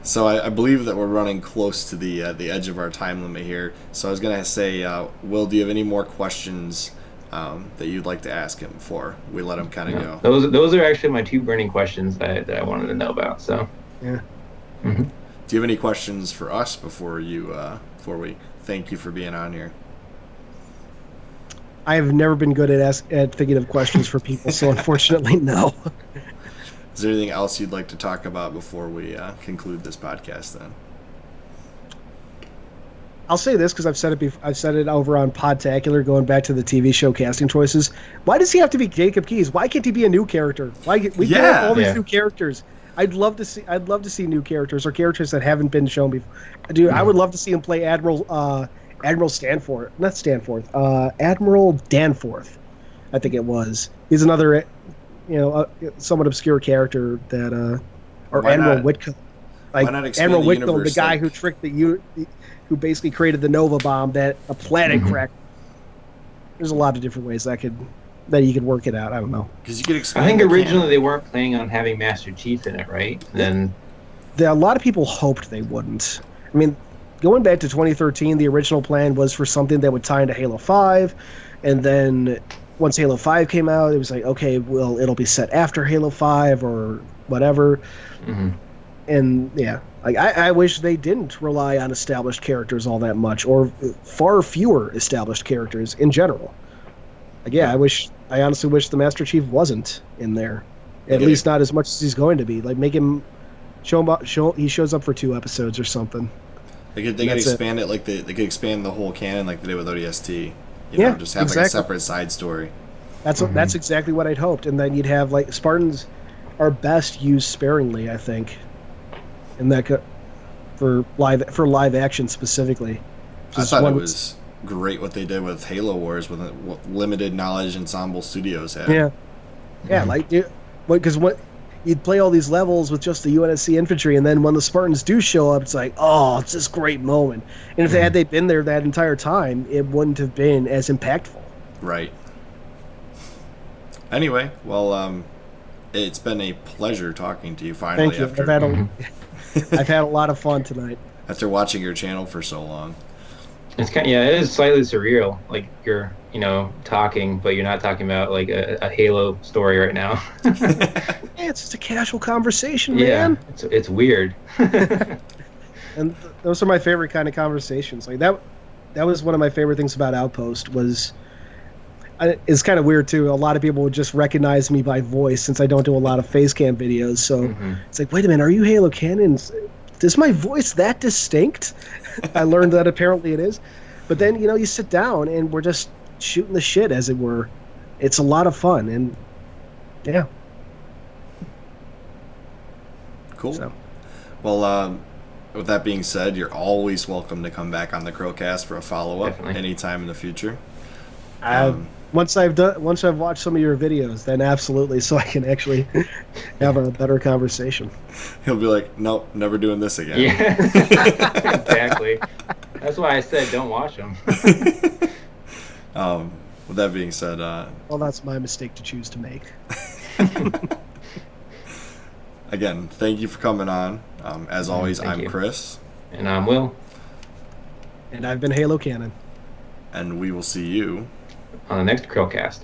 So I believe that we're running close to the edge of our time limit here. So I was going to say, Will, do you have any more questions that you'd like to ask him before we let him kind of go? Those are actually my 2 burning questions that I wanted to know about. So. Yeah. Mm-hmm. Do you have any questions for us before we thank you for being on here? I have never been good at thinking of questions for people, so unfortunately, no. Is there anything else you'd like to talk about before we conclude this podcast then? I'll say this because I've said it over on Podtacular, going back to the TV show casting choices. Why does he have to be Jacob Keyes? Why can't he be a new character? We can have all these new characters. I'd love to see new characters, or characters that haven't been shown before. Dude, I would love to see him play Admiral Danforth. I think it was. He's another, somewhat obscure character that, or Admiral Whitcomb. Admiral Whitcomb, the guy who tricked who basically created the Nova bomb that a planet cracked. There's a lot of different ways that could then you could work it out. I don't know. Because you could I expand. think the originally canon. they weren't planning on having Master Chief in it, right? And then A lot of people hoped they wouldn't. I mean, going back to 2013, the original plan was for something that would tie into Halo 5, and then once Halo 5 came out, it was like, okay, well, it'll be set after Halo 5 or whatever. mhm. And yeah, like I wish they didn't rely on established characters all that much, or far fewer established characters in general. Like, yeah, I honestly wish the Master Chief wasn't in there, at least not as much as he's going to be. Like, make him he shows up for 2 episodes or something. They could expand it like they could expand the whole canon like they did with ODST. Just have like a separate side story. That's exactly what I'd hoped, and then you'd have like Spartans are best used sparingly, I think, and that for live action specifically. I thought it was great what they did with Halo Wars with what limited knowledge Ensemble Studios had. Yeah, like because you'd play all these levels with just the UNSC infantry, and then when the Spartans do show up, it's like, oh, it's this great moment. And if they been there that entire time, it wouldn't have been as impactful. Right. Anyway, well, it's been a pleasure talking to you finally. Thank you. I've had a lot of fun tonight. After watching your channel for so long. It's it is slightly surreal. Like you're, talking, but you're not talking about like a Halo story right now. It's just a casual conversation, man. Yeah, it's weird. And those are my favorite kind of conversations. Like that was one of my favorite things about Outpost was. It's kind of weird too. A lot of people would just recognize me by voice since I don't do a lot of face cam videos. So it's like, wait a minute, are you Halo Canon? Is my voice that distinct? I learned that apparently it is. But then you sit down and we're just shooting the shit, as it were. It's a lot of fun, and yeah. Cool. So. Well, with that being said, you're always welcome to come back on the CHRILLCAST for a follow-up anytime in the future. Once I've watched some of your videos, then absolutely, so I can actually have a better conversation. He'll be like, nope, never doing this again. Yeah, exactly. That's why I said don't watch them. With that being said, well, that's my mistake to choose to make. Again, thank you for coming on. As always, I'm Chris. And I'm Will. And I've been Halo Canon. And we will see you on the next CHRILLCAST.